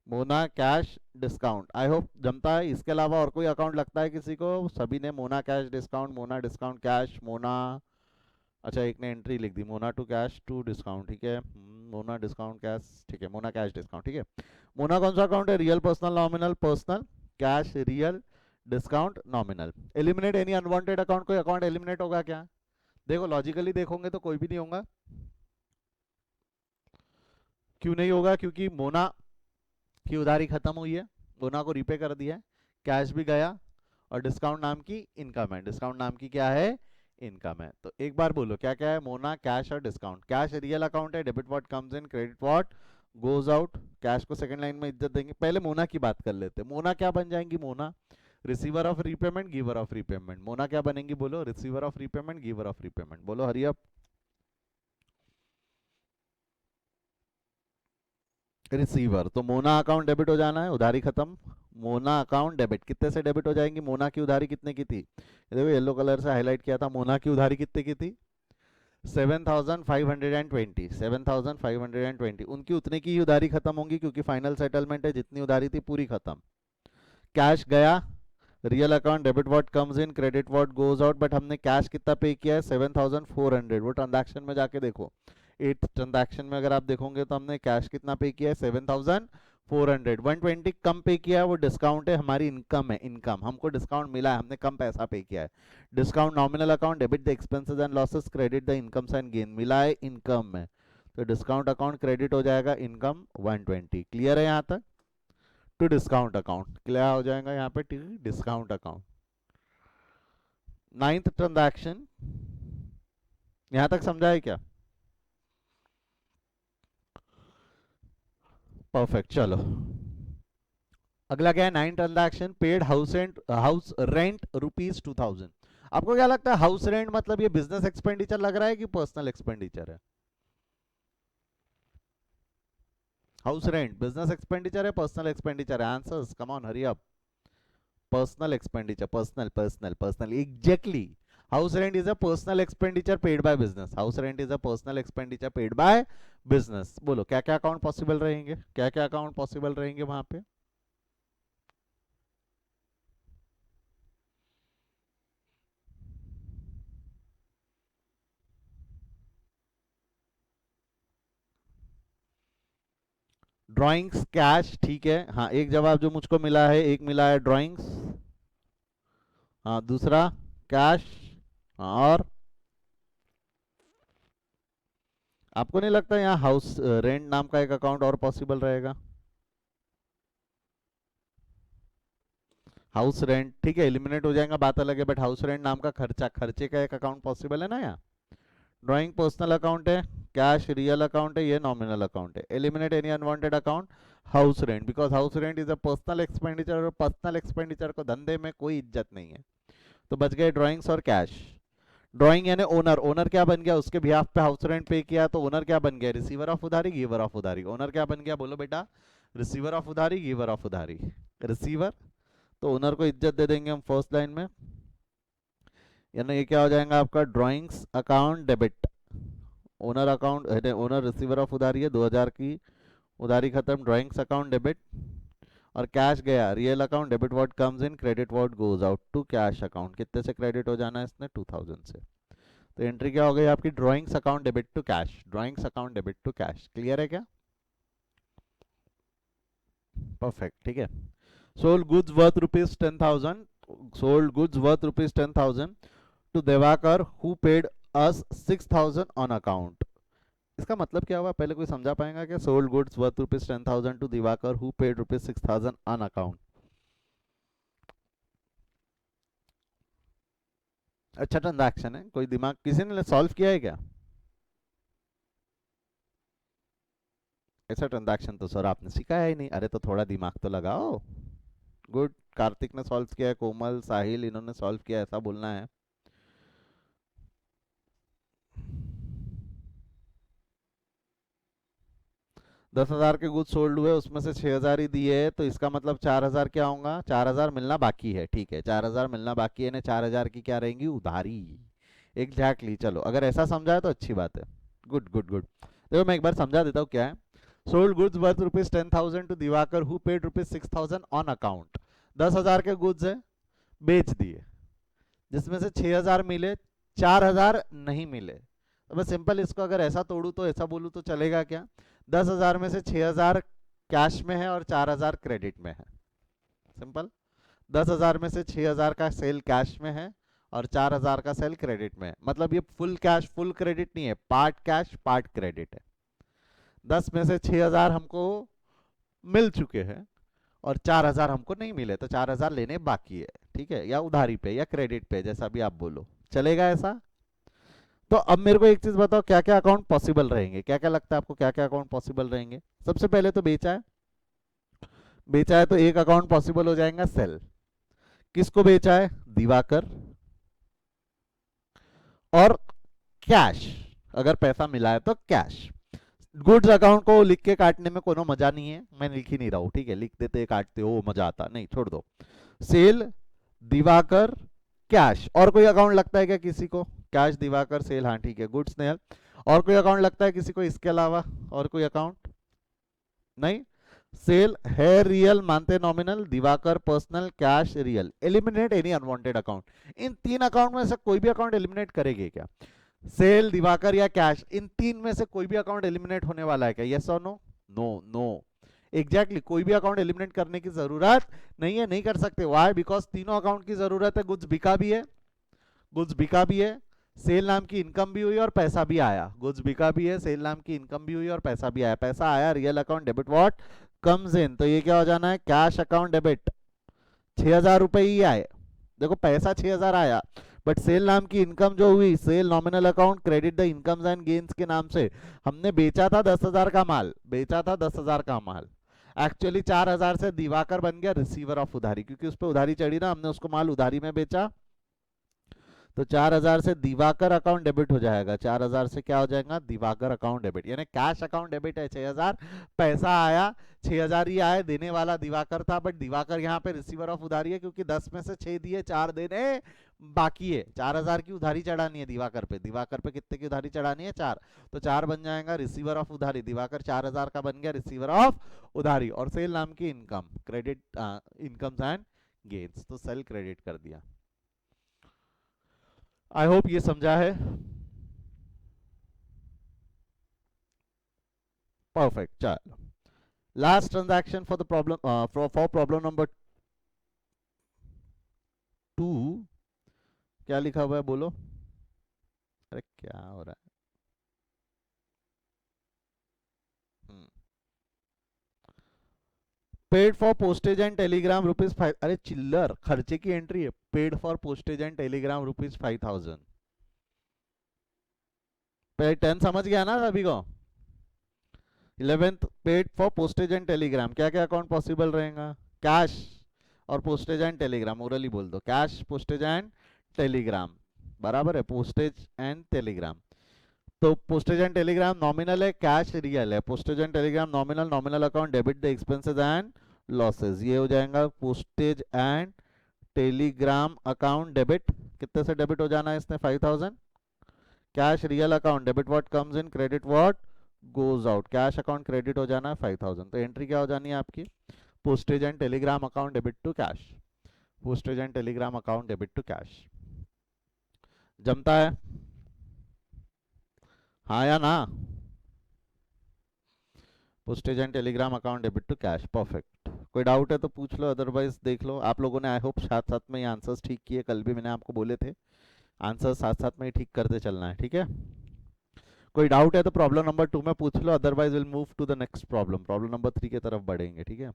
Mona cash discount, आई होप जमता है। इसके अलावा और कोई अकाउंट लगता है किसी को, सभी ने Mona cash discount, Mona discount cash, Mona, अच्छा एक ने एंट्री लिख दी, Mona to cash to discount, ठीक है, मोना डिस्काउंट कैश, ठीक है, मोना कैश डिस्काउंट, ठीक है। मोना कौन सा अकाउंट है, real personal nominal, personal cash real discount nominal. Eliminate any unwanted account, कोई अकाउंट एलिमिनेट होगा क्या, देखो लॉजिकली देखोगे तो कोई भी नहीं होगा। क्यों नहीं होगा, क्योंकि मोना की उधारी खत्म हुई है, मोना को रीपे कर दिया है, कैश भी गया, और डिस्काउंट नाम की इनकम है, डिस्काउंट नाम की क्या है, इनकम है। तो एक बार बोलो क्या क्या है, मोना कैश और डिस्काउंट। कैश रियल अकाउंट है, debit what comes in, credit what goes out. Cash को सेकंड लाइन में इज्जत देंगे, पहले मोना की बात कर लेते हैं। मोना क्या बन जाएंगी, Mona receiver of repayment, giver of repayment. Mona क्या बनेंगी, बोलो receiver of repayment, giver of repayment, बोलो हरी अप। रिसीवर, तो मोना अकाउंट डेबिट हो जाना है, उधारी खत्म। मोना अकाउंट डेबिट, कितने से डेबिट हो जाएंगी, मोना की उधारी कितने की थी, ये देखो येलो कलर से हाईलाइट किया था, मोना की उधारी कितने की थी, 7,520, 7,520, उनकी उतने की ही उधारी खत्म होंगी, क्योंकि फाइनल सेटलमेंट है, जितनी उधारी थी पूरी खत्म। कैश गया, real account debit what comes in, credit what goes out, but हमने कैश कितना पे किया है, 7,400। वो ट्रांजैक्शन में जाके देखो, 8th ट्रांजैक्शन में अगर आप देखोगे तो हमने कैश कितना पे किया है, 7,400। 120 कम पे किया है, वो डिस्काउंट है, हमारी इनकम है, इनकम, हमको डिस्काउंट मिला है, हमने कम पैसा पे किया है। Discount nominal account, debit the expenses and losses, credit the incomes and gain, मिला है इनकम में, तो डिस्काउंट अकाउंट क्रेडिट हो जाएगा इनकम 120। क्लियर है यहाँ तक, टू डिस्काउंट अकाउंट क्या हो जाएगा यहाँ पे, डिस्काउंट अकाउंट। 9th ट्रांजैक्शन, यहां तक समझा है क्या, परफेक्ट। चलो अगला क्या है, 9 ट्रांजैक्शन पेड हाउस रेंट ₹2000। आपको क्या लगता है हाउस रेंट मतलब ये बिजनेस एक्सपेंडिचर लग रहा है कि पर्सनल एक्सपेंडिचर है? हाउस रेंट बिजनेस एक्सपेंडिचर है, पर्सनल एक्सपेंडिचर है? Answers come on hurry up. Personal expenditure, personal personal personal, exactly. House rent is a personal expenditure paid by business. House rent is a personal expenditure paid by business. बोलो क्या क्या account possible रहेंगे, क्या क्या account possible रहेंगे वहां पे? Drawings, cash, ठीक है। हाँ, एक जवाब जो मुझको मिला है, एक मिला है ड्राइंग्स, हाँ दूसरा कैश, हाँ और आपको नहीं लगता यहाँ हाउस रेंट नाम का एक अकाउंट और पॉसिबल रहेगा? हाउस रेंट ठीक है, एलिमिनेट हो जाएगा, बात अलग है, बट हाउस रेंट नाम का खर्चा, खर्चे का एक अकाउंट पॉसिबल है ना यहाँ। ड्राइंग पर्सनल अकाउंट है, कैश रियल अकाउंट है, ये नॉमिनल अकाउंट है। Eliminate any unwanted account, house rent, because house rent is a personal expenditure और पर्सनल एक्सपेंडिचर को धंधे में कोई इज्जत नहीं है। तो बच गए ड्राइंग्स और कैश। ड्राइंग यानी ओनर, ओनर क्या बन गया, उसके बिहाफ पे हाउस रेंट पे किया तो ओनर क्या बन गया, रिसीवर ऑफ उधारी, गिवर ऑफ उधारी। ओनर क्या बन गया बोलो बेटा, रिसीवर ऑफ उधारी, गिवर ऑफ उधारी। रिसीवर, तो ओनर को इज्जत दे देंगे हम फर्स्ट लाइन में, यानी ये क्या हो जाएगा आपका drawings account debit. Owner account, owner receiver of उधारी है, 2000 की उधारी खत्म, ड्राइंग्स अकाउंट डेबिट। और कैश गया, real account debit what comes in, credit what goes out to cash account. कितने से क्रेडिट हो जाना है इसने, 2000 से। तो एंट्री क्या हो गई आपकी, drawings account debit to cash, drawings account debit to cash. Clear है क्या? परफेक्ट, ठीक है। Sold goods worth ₹10,000, sold goods worth ₹10,000 to Diwakar who paid us 6,000 on account. इसका मतलब क्या हुआ, पहले कोई समझा पाएगा क्या? Sold goods worth ₹10,000 to Diwakar who paid ₹6,000 on account. अच्छा ट्रांजैक्शन है, कोई दिमाग किसी ने सॉल्व किया है क्या? ऐसा ट्रांजैक्शन तो सर आपने सिखाया ही नहीं, अरे तो थोड़ा दिमाग तो लगाओ। गुड, कार्तिक ने सॉल्व किया है, कोमल, साहिल, इन्होंने सॉल्व किया है, ऐसा बोलना है। 10,000 के गुड्स सोल्ड हुए, उसमें से 6,000 ही दिए है, तो इसका मतलब 4,000 क्या होगा, 4,000 मिलना बाकी है, ठीक है 4,000 मिलना बाकी है ना, 4,000 की क्या रहेंगी, उधारी। एग्जैक्टली, चलो अगर ऐसा समझा है तो अच्छी बात है। Good good good. देखो मैं एक बार समझा देता हूँ क्या है। Sold goods worth ₹10,000 to Diwakar who paid ₹6,000 on account. 10,000 के गुड्स है, बेच दिए, जिसमें से 6,000 मिले, 4,000 नहीं मिले। तो मैं सिंपल इसको अगर ऐसा तोड़ू तो ऐसा बोलूँ तो चलेगा क्या, 10,000 में से 6,000 कैश में है और 4,000 क्रेडिट में है। सिंपल, 10,000 में से 6,000 का सेल कैश में है और 4,000 का सेल क्रेडिट में है। मतलब ये फुल कैश फुल क्रेडिट नहीं है, पार्ट कैश पार्ट क्रेडिट है। 10 में से 6,000 हमको मिल चुके हैं और 4,000 हमको नहीं मिले, तो 4,000 लेने बाकी है, ठीक है, या उधारी पे या क्रेडिट पे, जैसा भी आप बोलो, चलेगा ऐसा। तो अब मेरे को एक चीज बताओ, क्या क्या अकाउंट पॉसिबल रहेंगे, क्या क्या लगता है आपको, क्या क्या अकाउंट पॉसिबल रहेंगे? सबसे पहले तो बेचा है, बेचा है तो एक अकाउंट पॉसिबल हो जाएगा सेल। किसको बेचा है, दिवाकर। और कैश, अगर पैसा मिला है तो कैश। गुड्स अकाउंट को लिख के काटने में कोनो मजा नहीं है, मैं लिख ही नहीं रहा हूं, ठीक है, लिख देते काटते हो मजा आता नहीं, छोड़ दो। Sale, Diwakar, cash. और कोई अकाउंट लगता है क्या किसी को, कैश दिवाकर सेल, हाँ ठीक है, गुड्स नेल। और कोई अकाउंट लगता है किसी को इसके अलावा, और कोई अकाउंट नहीं। सेल है रियल मानते nominal, Diwakar personal, cash real. Eliminate any unwanted account. इन तीन अकाउंट में से कोई भी अकाउंट एलिमिनेट करेंगे क्या, सेल दिवाकर या कैश, इन तीन में से कोई भी अकाउंट एलिमिनेट होने वाला है क्या, यस और नो? नो नो, एग्जैक्टली कोई भी अकाउंट एलिमिनेट करने की जरूरत नहीं है, नहीं कर सकते। वाई, बिकॉज तीनों अकाउंट की जरूरत है, गुड्स बिका भी है, गुड्स बिका भी है, सेल नाम की इनकम भी हुई और पैसा भी आया, गुड्स बिका भी है, सेल नाम की इनकम भी हुई और पैसा भी आया, पैसा आया, real account debit what comes in, तो ये क्या हो जाना है, कैश अकाउंट डेबिट। 6,000 रुपए ही आए, देखो पैसा 6,000 आया, बट सेल नाम की इनकम जो हुई, sale nominal account credit the incomes and gains के नाम से हमने बेचा था 10,000 का माल, बेचा था 10,000 का माल। एक्चुअली 4000 से दिवाकर बन गया रिसीवर ऑफ उधारी, क्योंकि उस पर उधारी चढ़ी ना, हमने उसको माल उधारी में बेचा, तो 4000 से दिवाकर अकाउंट डेबिट हो जाएगा। 4000 से क्या हो जाएगा, दिवाकर अकाउंट डेबिट, यानी कैश अकाउंट डेबिट है 6000, पैसा आया 6000 ही आया, देने वाला दिवाकर था, बट दिवाकर यहाँ पे रिसीवर ऑफ उधारी है, क्योंकि 10 में से 6 दिए, 4 देने बाकी है। 4000 की उधारी चढ़ानी है दिवाकर पे, दिवाकर पे कितने की उधारी चढ़ानी है, 4, तो 4 बन जाएगा रिसीवर ऑफ उधारी, दिवाकर 4000 का बन गया रिसीवर ऑफ उधारी। और सेल नाम की income, credit incomes and gains, तो सेल क्रेडिट कर दिया। आई होप ये समझा है। परफेक्ट, चलो last transaction for the problem, for problem number 2, क्या लिखा हुआ है बोलो, अरे क्या हो रहा है। Paid for postage and Telegram ₹5, अरे चिल्लर खर्चे की एंट्री है, paid for postage and Telegram ₹5000। 10 समझ गया ना सभी को। 11th, paid for postage and Telegram, क्या क्या अकाउंट पॉसिबल रहेगा, कैश और पोस्टेज एंड टेलीग्राम, ओरली बोल दो, कैश पोस्टेज एंड टेलीग्राम, बराबर है, पोस्टेज एंड टेलीग्राम। तो पोस्टेज एंड टेलीग्राम नॉमिनल है, कैश रियल है, postage and Telegram nominal, nominal account debit the expenses and losses, ये हो जाएगा postage and telegram account debit, कितने से डेबिट हो जाना है इसने, 5000, cash real account debit what comes in, credit what goes out, cash account credit हो जाना है 5000, तो एंट्री क्या हो जानी है आपकी, postage and telegram account debit to cash, postage and telegram account debit to cash. जमता है, हाँ या ना, postage and telegram account debit to cash, perfect. कोई डाउट है तो पूछ लो, अदरवाइज देख लो। आप लोगों ने आई होप साथ साथ में ये आंसर्स ठीक किए, कल भी मैंने आपको बोले थे आंसर साथ साथ में ही ठीक करते चलना है, ठीक है। कोई डाउट है तो प्रॉब्लम नंबर 2 में पूछ लो, otherwise will move to the next problem, problem number 3 की तरफ बढ़ेंगे, ठीक है।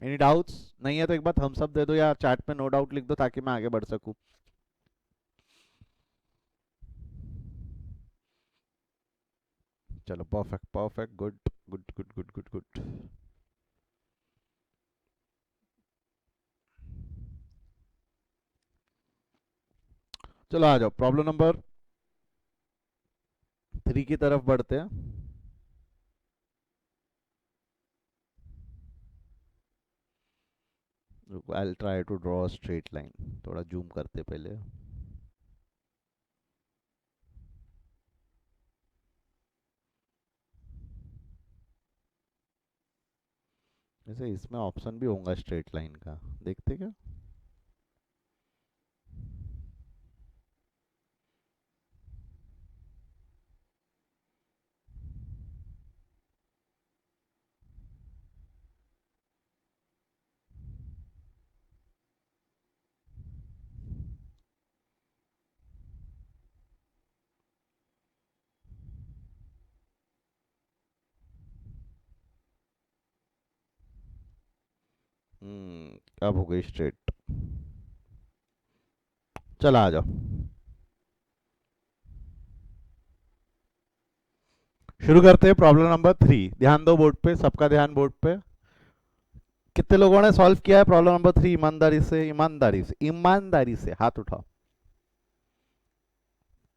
एनी डाउट्स, नहीं है तो एक बार थम्स अप दे दो या चैट में नो डाउट लिख दो, ताकि मैं आगे बढ़ सकूं। चलो perfect perfect, good good good good good good. चलो आ जाओ, प्रॉब्लम नंबर 3 की तरफ बढ़ते हैं। I'll try to draw a straight line, थोड़ा जूम करते पहले। वैसे इसमें ऑप्शन भी होगा स्ट्रेट लाइन का, देखते क्या। अब हो गई स्ट्रेट। चला आ जाओ, शुरू करते हैं प्रॉब्लम नंबर 3। ध्यान दो बोर्ड पे, सबका ध्यान बोर्ड पे। कितने लोगों ने सॉल्व किया है प्रॉब्लम नंबर 3 ईमानदारी से, ईमानदारी से, ईमानदारी से हाथ उठाओ।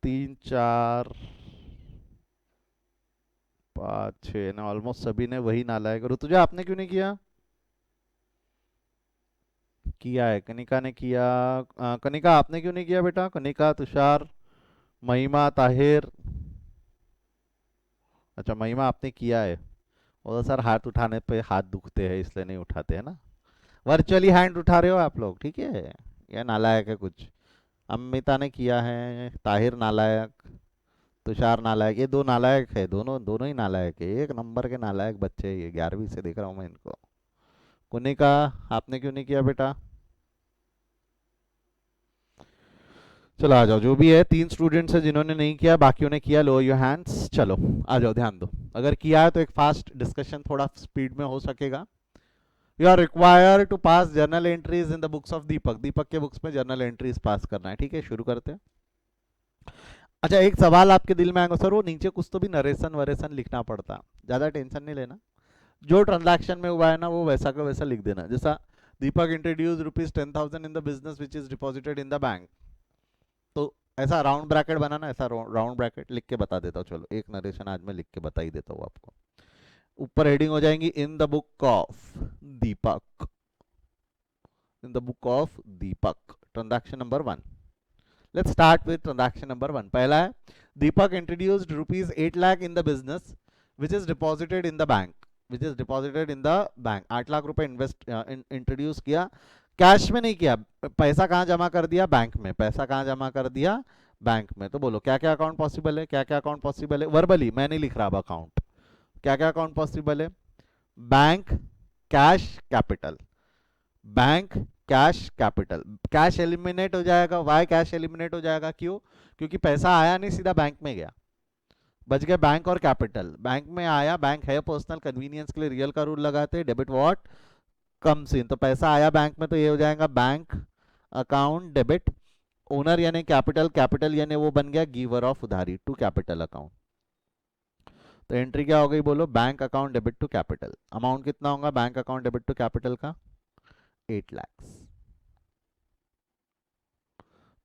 3 4 5 6 ना, ऑलमोस्ट सभी ने वही नालायक। ऋतुजा आपने क्यों नहीं किया, किया है, कनिका ने किया। कनिका आपने क्यों नहीं किया बेटा, कनिका, तुषार, महिमा, ताहिर, अच्छा महिमा आपने किया है। और सर हाथ उठाने पे हाथ दुखते हैं इसलिए नहीं उठाते हैं ना, वर्चुअली हैंड उठा रहे हो आप लोग, ठीक है। यह नालायक है कुछ। अमिता ने किया है, ताहिर नालायक, तुषार नालायक, ये दो नालायक है, दोनों दोनों ही नालायक है, एक नंबर के नालायक बच्चे हैं ये, 11वीं से देख रहा हूँ मैं इनको। कुनिका आपने क्यों नहीं किया बेटा, चलो आ जाओ, जो भी है 3 स्टूडेंट्स है जिन्होंने नहीं किया, बाकियों ने किया, लो योर हैंड्स। चलो आ जाओ, ध्यान दो, अगर किया है तो एक फास्ट डिस्कशन थोड़ा स्पीड में हो सकेगा। You are required to pass journal entries in the books of Deepak, Deepak के बुक्स में जर्नल एंट्रीज पास करना है, ठीक है। शुरू करते हैं। अच्छा, एक सवाल आपके दिल में आएगा, सर वो नीचे कुछ तो भी नरेशन वरेशन लिखना पड़ता, ज्यादा टेंशन नहीं लेना, जो ट्रांजैक्शन में हुआ है ना वो वैसा का वैसा लिख देना। जैसा Deepak introduce ₹10,000 in the business which is deposited in the bank, तो ऐसा राउंड ब्रैकेट बनाना, ऐसा राउंड ब्रैकेट लिख के बता देता हूँ। चलो एक नरेशन आज मैं लिख के बता ही देता हूँ आपको। ऊपर हेडिंग हो जाएंगी in the book of Deepak, in the book of Deepak transaction number 1। Let's start with transaction number 1। पहला है Deepak introduced ₹8 lakh in the business which is deposited in the bank, which is deposited in the bank. 8 lakh रुपए invest introduce किया, cash में नहीं किया। पैसा कहाँ जमा कर दिया? बैंक में। पैसा कहाँ जमा कर दिया? बैंक में। तो बोलो क्या क्या अकाउंट पॉसिबल है, क्या क्या अकाउंट पॉसिबल है? वर्बली मैं नहीं लिख रहा अब अकाउंट, क्या क्या अकाउंट पॉसिबल है? Bank, cash, capital. Bank, cash, capital. Cash eliminate हो जाएगा। वाई कैश एलिमिनेट हो जाएगा? क्यों? क्योंकि पैसा आया नहीं, सीधा बैंक में गया, बच गए बैंक और कैपिटल। बैंक में आया, बैंक है पर्सनल, कन्वीनियंस के लिए रियल का रूल लगाते हैं, डेबिट व्हाट कम्स इन, तो पैसा आया बैंक में, तो ये हो जाएगा बैंक अकाउंट डेबिट। ओनर यानी कैपिटल, कैपिटल यानी वो बन गया गिवर ऑफ उधारी, टू कैपिटल अकाउंट। तो एंट्री क्या हो गई बोलो? Bank account debit to capital. Amount कितना होगा bank account debit to capital का? 8 lakh.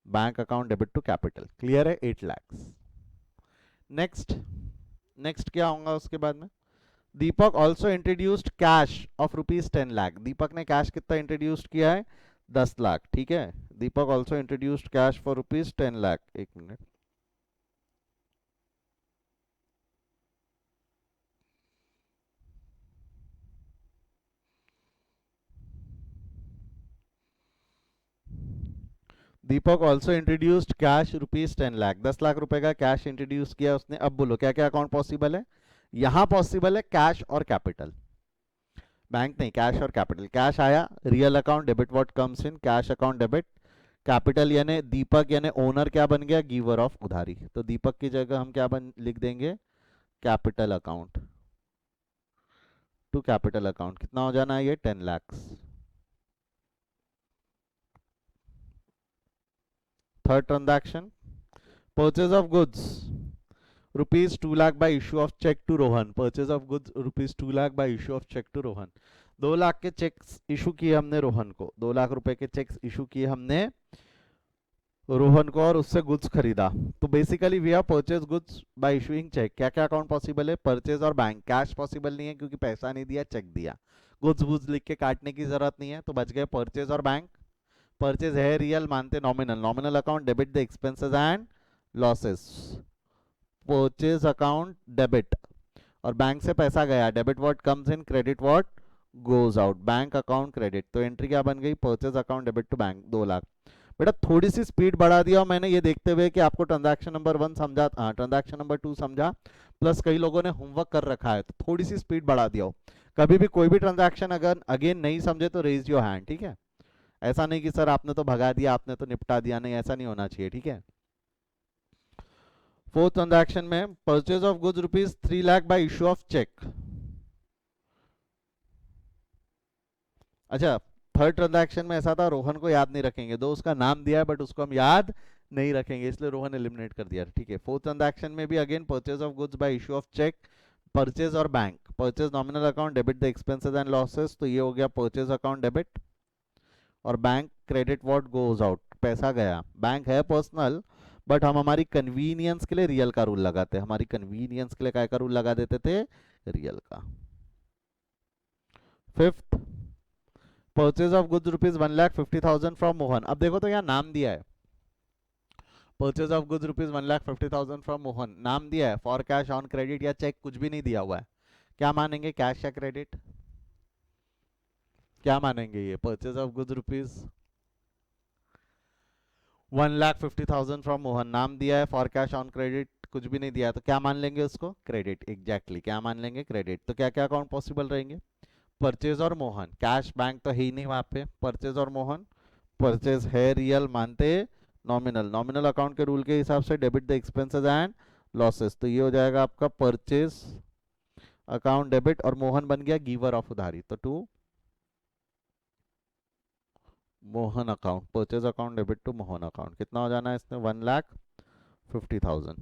Bank account debit to capital, clear है? 8 लाख। नेक्स्ट, नेक्स्ट क्या होगा उसके बाद में? Deepak also introduced cash of ₹10 lakh. Deepak ने कैश कितना इंट्रोड्यूस किया है? 10 लाख, ठीक है। Deepak also introduced cash for ₹10 lakh. एक minute, Deepak also introduced cash ₹10 lakh. 10 lakh रुपए का कैश इंट्रोड्यूस किया उसने। अब बोलो क्या क्या अकाउंट पॉसिबल है? यहां पॉसिबल है कैश और कैपिटल, बैंक नहीं, कैश और कैपिटल। कैश आया, real account debit what comes in, cash account debit. Capital यानी दीपक यानी ओनर क्या बन गया? गिवर ऑफ उधारी। तो दीपक की जगह हम क्या लिख देंगे? Capital account to capital account. कितना हो जाना है ये? 10 lakh. Third transaction, purchase of goods ₹2 lakh by issue of cheque to Rohan. Purchase of goods ₹2 lakh by issue of cheque to Rohan. 2 lakh के चेक्स इशू किए हमने रोहन को, 2 लाख रुपए के चेक्स इशू किए हमने रोहन को और उससे गुड्स खरीदा। तो basically we have purchase goods by issuing cheque. क्या क्या अकाउंट पॉसिबल है? परचेज और बैंक। कैश पॉसिबल नहीं है क्योंकि पैसा नहीं दिया, चेक दिया। गुड्स गुड्स लिख के काटने की जरूरत नहीं है, तो बच गए परचेज और बैंक। परचेज है रियल, मानते nominal. Nominal account debit the expenses and losses. Purchase account debit, और बैंक से पैसा गया, debit what comes in, credit what goes out. Bank account credit. तो एंट्री क्या बन गई? Purchase account debit to bank, 2 lakh. बेटा थोड़ी सी स्पीड बढ़ा दिया मैंने ये देखते हुए कि आपको ट्रांजैक्शन नंबर 1 समझा, हाँ ट्रांजैक्शन नंबर 2 समझा, प्लस कई लोगों ने होमवर्क कर रखा है, तो थोड़ी सी स्पीड बढ़ा दिया हो। कभी भी कोई भी ट्रांजैक्शन अगर अगेन नहीं समझे तो रेज योर हैंड, ठीक है? ऐसा नहीं कि सर आपने तो भगा दिया, आपने तो निपटा दिया, नहीं ऐसा नहीं होना चाहिए, ठीक है? फोर्थ ट्रांजैक्शन में purchase of goods ₹3 lakh by issue of cheque. अच्छा, थर्ड ट्रांजैक्शन में ऐसा था, रोहन को याद नहीं रखेंगे, दो उसका नाम दिया है बट उसको हम याद नहीं रखेंगे, इसलिए रोहन एलिमिनेट कर दिया, ठीक है। फोर्थ ट्रांजैक्शन में भी again purchase of goods by issue of cheque, purchase और bank. Purchase nominal account debit the expenses and losses, तो ये हो गया परचेज अकाउंट डेबिट। और bank credit what goes out, पैसा गया। बैंक है पर्सनल बट हम हमारी कन्वीनियंस के लिए रियल का रूल लगाते, हमारी कन्वीनियंस के लिए काय का रूल लगा देते थे? रियल का। Fifth, purchase of goods ₹1,50,000 from Mohan. अब देखो तो यहाँ नाम दिया है, purchase of goods ₹1,50,000 from Mohan, नाम दिया है। फॉर कैश, ऑन क्रेडिट या चेक, कुछ भी नहीं दिया हुआ है। क्या मानेंगे, कैश या क्रेडिट? क्या मानेंगे ये? Purchase of goods ₹1,50,000 from Mohan, नाम दिया है। फॉर कैश, ऑन क्रेडिट, कुछ भी नहीं दिया है, तो क्या मान लेंगे उसको? क्रेडिट। एग्जैक्टली, क्या मान लेंगे? क्रेडिट। तो क्या क्या अकाउंट पॉसिबल रहेंगे? परचेज और मोहन। कैश बैंक तो है ही नहीं वहां पे, परचेज और मोहन। परचेज है रियल, मानते नॉमिनल। नॉमिनल अकाउंट के रूल के हिसाब से debit the expenses and losses, तो ये हो जाएगा आपका परचेज अकाउंट डेबिट, और मोहन बन गया गिवर ऑफ उधारी, तो to Mohan account. Purchase account debit to Mohan account. कितना हो जाना है इसमें? 1,50,000 50,000.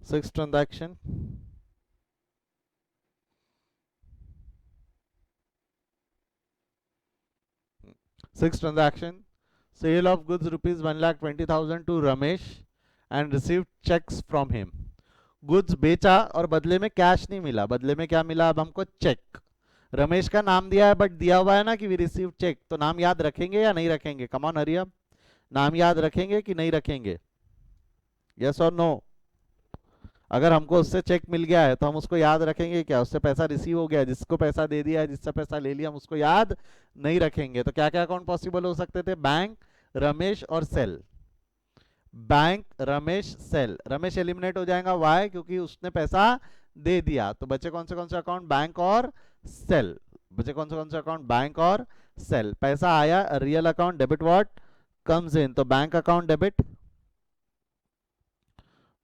Sixth transaction. Sixth transaction. Sale of goods rupees 1,20,000 to Ramesh and received checks from him. Goods बेचा और बदले में कैश नहीं मिला, बदले में क्या मिला? अब हमको चेक। रमेश का नाम दिया है बट दिया हुआ है ना कि वी रिसीव चेक, तो नाम याद रखेंगे या नहीं रखेंगे? कम ऑन हरी अप, नाम याद रखेंगे कि नहीं रखेंगे? यस और नो? अगर हमको उससे चेक मिल गया है तो हम उसको याद रखेंगे क्या? उससे पैसा रिसीव हो गया, जिसको पैसा दे दिया है, जिससे पैसा ले लिया, हम उसको याद नहीं रखेंगे। तो क्या क्या अकाउंट पॉसिबल हो सकते थे? बैंक, रमेश और sale. Bank, Ramesh, sale. Ramesh eliminate हो जाएगा, वाई? क्योंकि उसने पैसा दे दिया। तो बचे कौन से अकाउंट? बैंक और सेल। बचे कौन से अकाउंट? बैंक और सेल। पैसा आया, real account debit what comes in, तो बैंक अकाउंट डेबिट।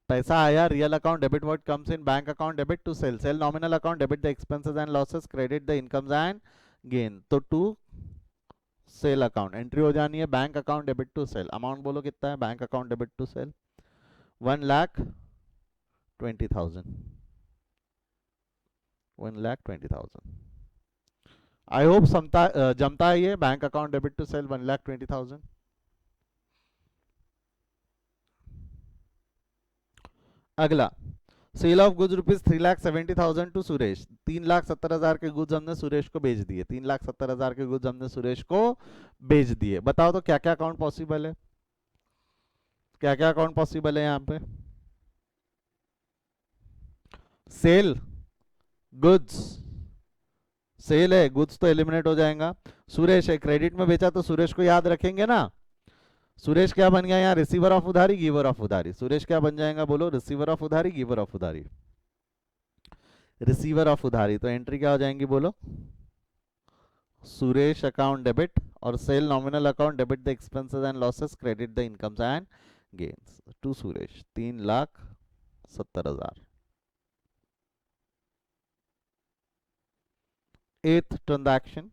पैसा आया, real account debit what comes in, bank account debit to sale. Sale nominal account debit the expenses and losses, credit the incomes and gain. तो to sale account entry हो जानी है, bank account debit to sale. Amount बोलो कितना है bank account debit to sale? 1,20,000। 1,20,000। I hope जमता है ये bank account debit to sale 1,20,000। अगला, sale of goods rupees 3,70,000 to Suresh. 3,70,000 के गुड्स हमने सुरेश को बेच दिए। 3,70,000 के गुड्स हमने सुरेश को बेच दिए। बताओ तो क्या क्या अकाउंट पॉसिबल है? क्या क्या अकाउंट पॉसिबल है यहाँ पे? सेल, गुड्स, सेल है, गुड्स तो एलिमिनेट हो जाएगा। सुरेश है, क्रेडिट में बेचा तो सुरेश को याद रखेंगे ना। सुरेश क्या बन गया यहाँ? रिसीवर ऑफ उधारी, गिवर ऑफ उधारी। सुरेश क्या बन जाएगा बोलो? रिसीवर ऑफ उधारी, गिवर ऑफ उधारी। रिसीवर ऑफ उधारी, तो एंट्री क्या हो जाएंगी बोलो? सुरेश अकाउंट डेबिट और sale nominal account debit the expenses and losses, credit the incomes and gains to Suresh. 3,70,000। Eighth transaction,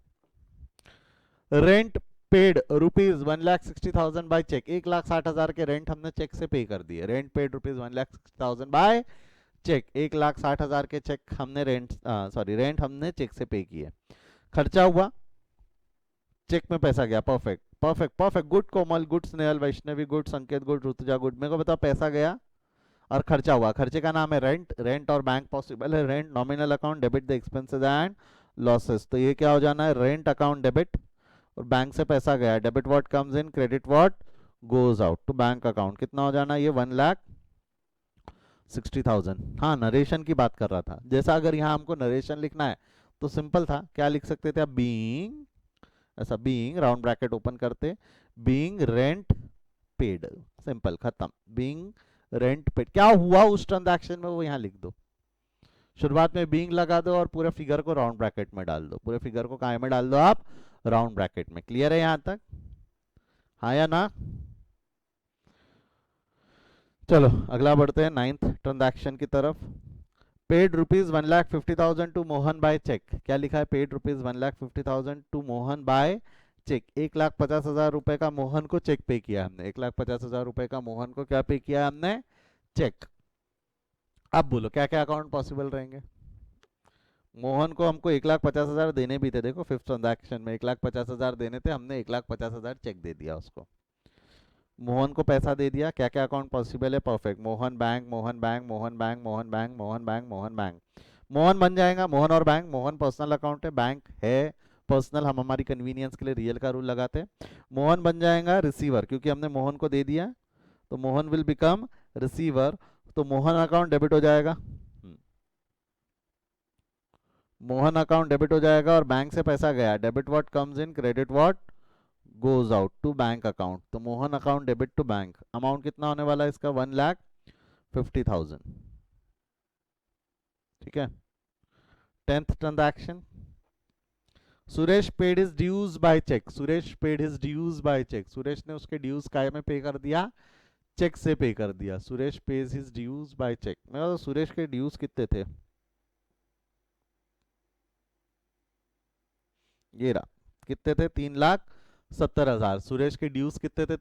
rent paid rupees 1,60,000 by cheque. 1,60,000 के रेंट हमने चेक से पे कर दिए। Rent paid rupees 1,60,000 by cheque. 1,60,000 के check हमने rent हमने cheque से पे किए। खर्चा हुआ, चेक में पैसा गया। परफेक्ट परफेक्ट परफेक्ट, गुड कोमल, गुड स्नेहल, वैष्णवी गुड, संकेत गुड, ऋतुजा गुड। मेरे को बताओ, पैसा गया और खर्चा हुआ। खर्चे का नाम है रेंट। रेंट और बैंक पॉसिबल है। Rent nominal account debit the expenses and losses, तो ये क्या हो जाना है? रेंट अकाउंट डेबिट, और बैंक से पैसा गया, debit what comes in, credit what goes out to bank account. कितना हो जाना ये? 1,60,000। हाँ, नरेशन की बात कर रहा था। जैसा अगर यहाँ हमको नरेशन लिखना है तो सिंपल था, क्या लिख सकते थे? अब बीइंग, ऐसा बीइंग राउंड ब्रैकेट ओपन करते, बीइंग रेंट पेड, सिंपल, खत्म। बीइंग रेंट पेड, क्या हुआ उस ट्रांजैक्शन में वो यहाँ लिख दो। शुरुआत में बीइंग लगा दो और पूरे फिगर को राउंड ब्रैकेट में डाल दो। पूरे फिगर को काय में डाल दो आप? राउंड ब्रैकेट में। क्लियर है यहां तक? हाँ या ना? चलो अगला बढ़ते हैं नाइन्थ ट्रांजैक्शन की तरफ। Paid rupees 1,50,000 to Mohan by cheque. क्या लिखा है? Paid rupees 1,50,000 to Mohan by cheque. 1,50,000 रुपए का मोहन को चेक पे किया हमने। 1,50,000 रुपए का मोहन को क्या पे किया हमने? चेक। अब बोलो क्या क्या अकाउंट पॉसिबल रहेंगे? मोहन को हमको 1,50,000 देने भी थे। देखो फिफ्थ ट्रांजैक्शन में 1,50,000 देने थे, हमने 1,50,000 चेक दे दिया उसको। मोहन को पैसा दे दिया। क्या क्या अकाउंट पॉसिबल है? Perfect, Mohan bank, Mohan bank, Mohan bank, Mohan bank, Mohan bank, Mohan bank. Mohan बन जाएगा, मोहन और बैंक। मोहन पर्सनल अकाउंट है, बैंक है पर्सनल, हम हमारी कन्वीनियंस के लिए रियल का रूल लगाते हैं। मोहन बन जाएगा रिसीवर, क्योंकि हमने मोहन को दे दिया, तो मोहन विल बिकम रिसीवर। तो मोहन अकाउंट डेबिट हो जाएगा। मोहन अकाउंट डेबिट हो जाएगा और बैंक से पैसा गया, debit what comes in, credit what goes out to bank account. तो Mohan account debit to bank. Amount कितना होने वाला है इसका? 1,50,000। ठीक है। 10th transaction, Suresh paid his dues by cheque. Suresh paid his dues by cheque. Suresh ने उसके ड्यूज काय में पे कर दिया? चेक से पे कर दिया। Suresh pays his dues by cheque. मैं सुरेश के ड्यूज कितने थे? ये रहा, कितने थे? 3,70,000। सुरेश के ड्यूज कितने थे?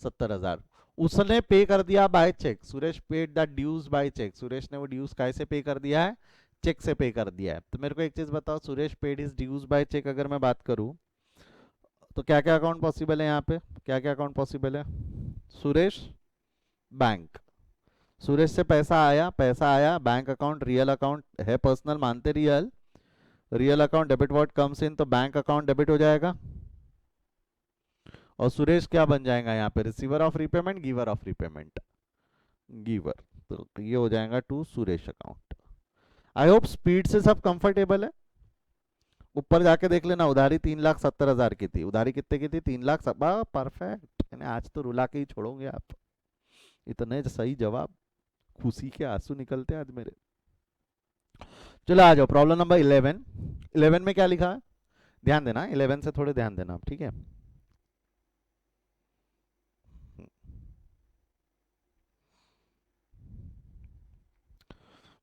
70,000 उसने पे कर दिया by cheque. Suresh paid the dues by cheque. Suresh ने वो ड्यूज कैसे पे कर दिया है? चेक से पे कर दिया है। तो मेरे को एक चीज बताओ, Suresh paid is dues by cheque अगर मैं बात करूं तो क्या क्या अकाउंट पॉसिबल है यहाँ पे? क्या क्या अकाउंट पॉसिबल है? सुरेश बैंक, सुरेश से पैसा आया बैंक अकाउंट, रियल अकाउंट है, पर्सनल मानते real, real account debit what comes in, तो बैंक अकाउंट डेबिट हो जाएगा। और सुरेश क्या बन जाएगा यहाँ पे? Receiver of repayment, giver of repayment, giver. तो ये हो जाएगा to Suresh account. I hope speed से सब कंफर्टेबल है। ऊपर जाके देख लेना, उधारी 3,70,000 की थी। उधारी कितने की थी? 3,00,000 सब। परफेक्ट, आज तो रुला के ही छोड़ोगे आप। इतने सही जवाब, खुशी के आंसू निकलते हैं आज मेरे। चलो आ जाओ प्रॉब्लम नंबर 11। 11 में क्या लिखा है? ध्यान देना, 11 से थोड़े ध्यान देना आप, ठीक है?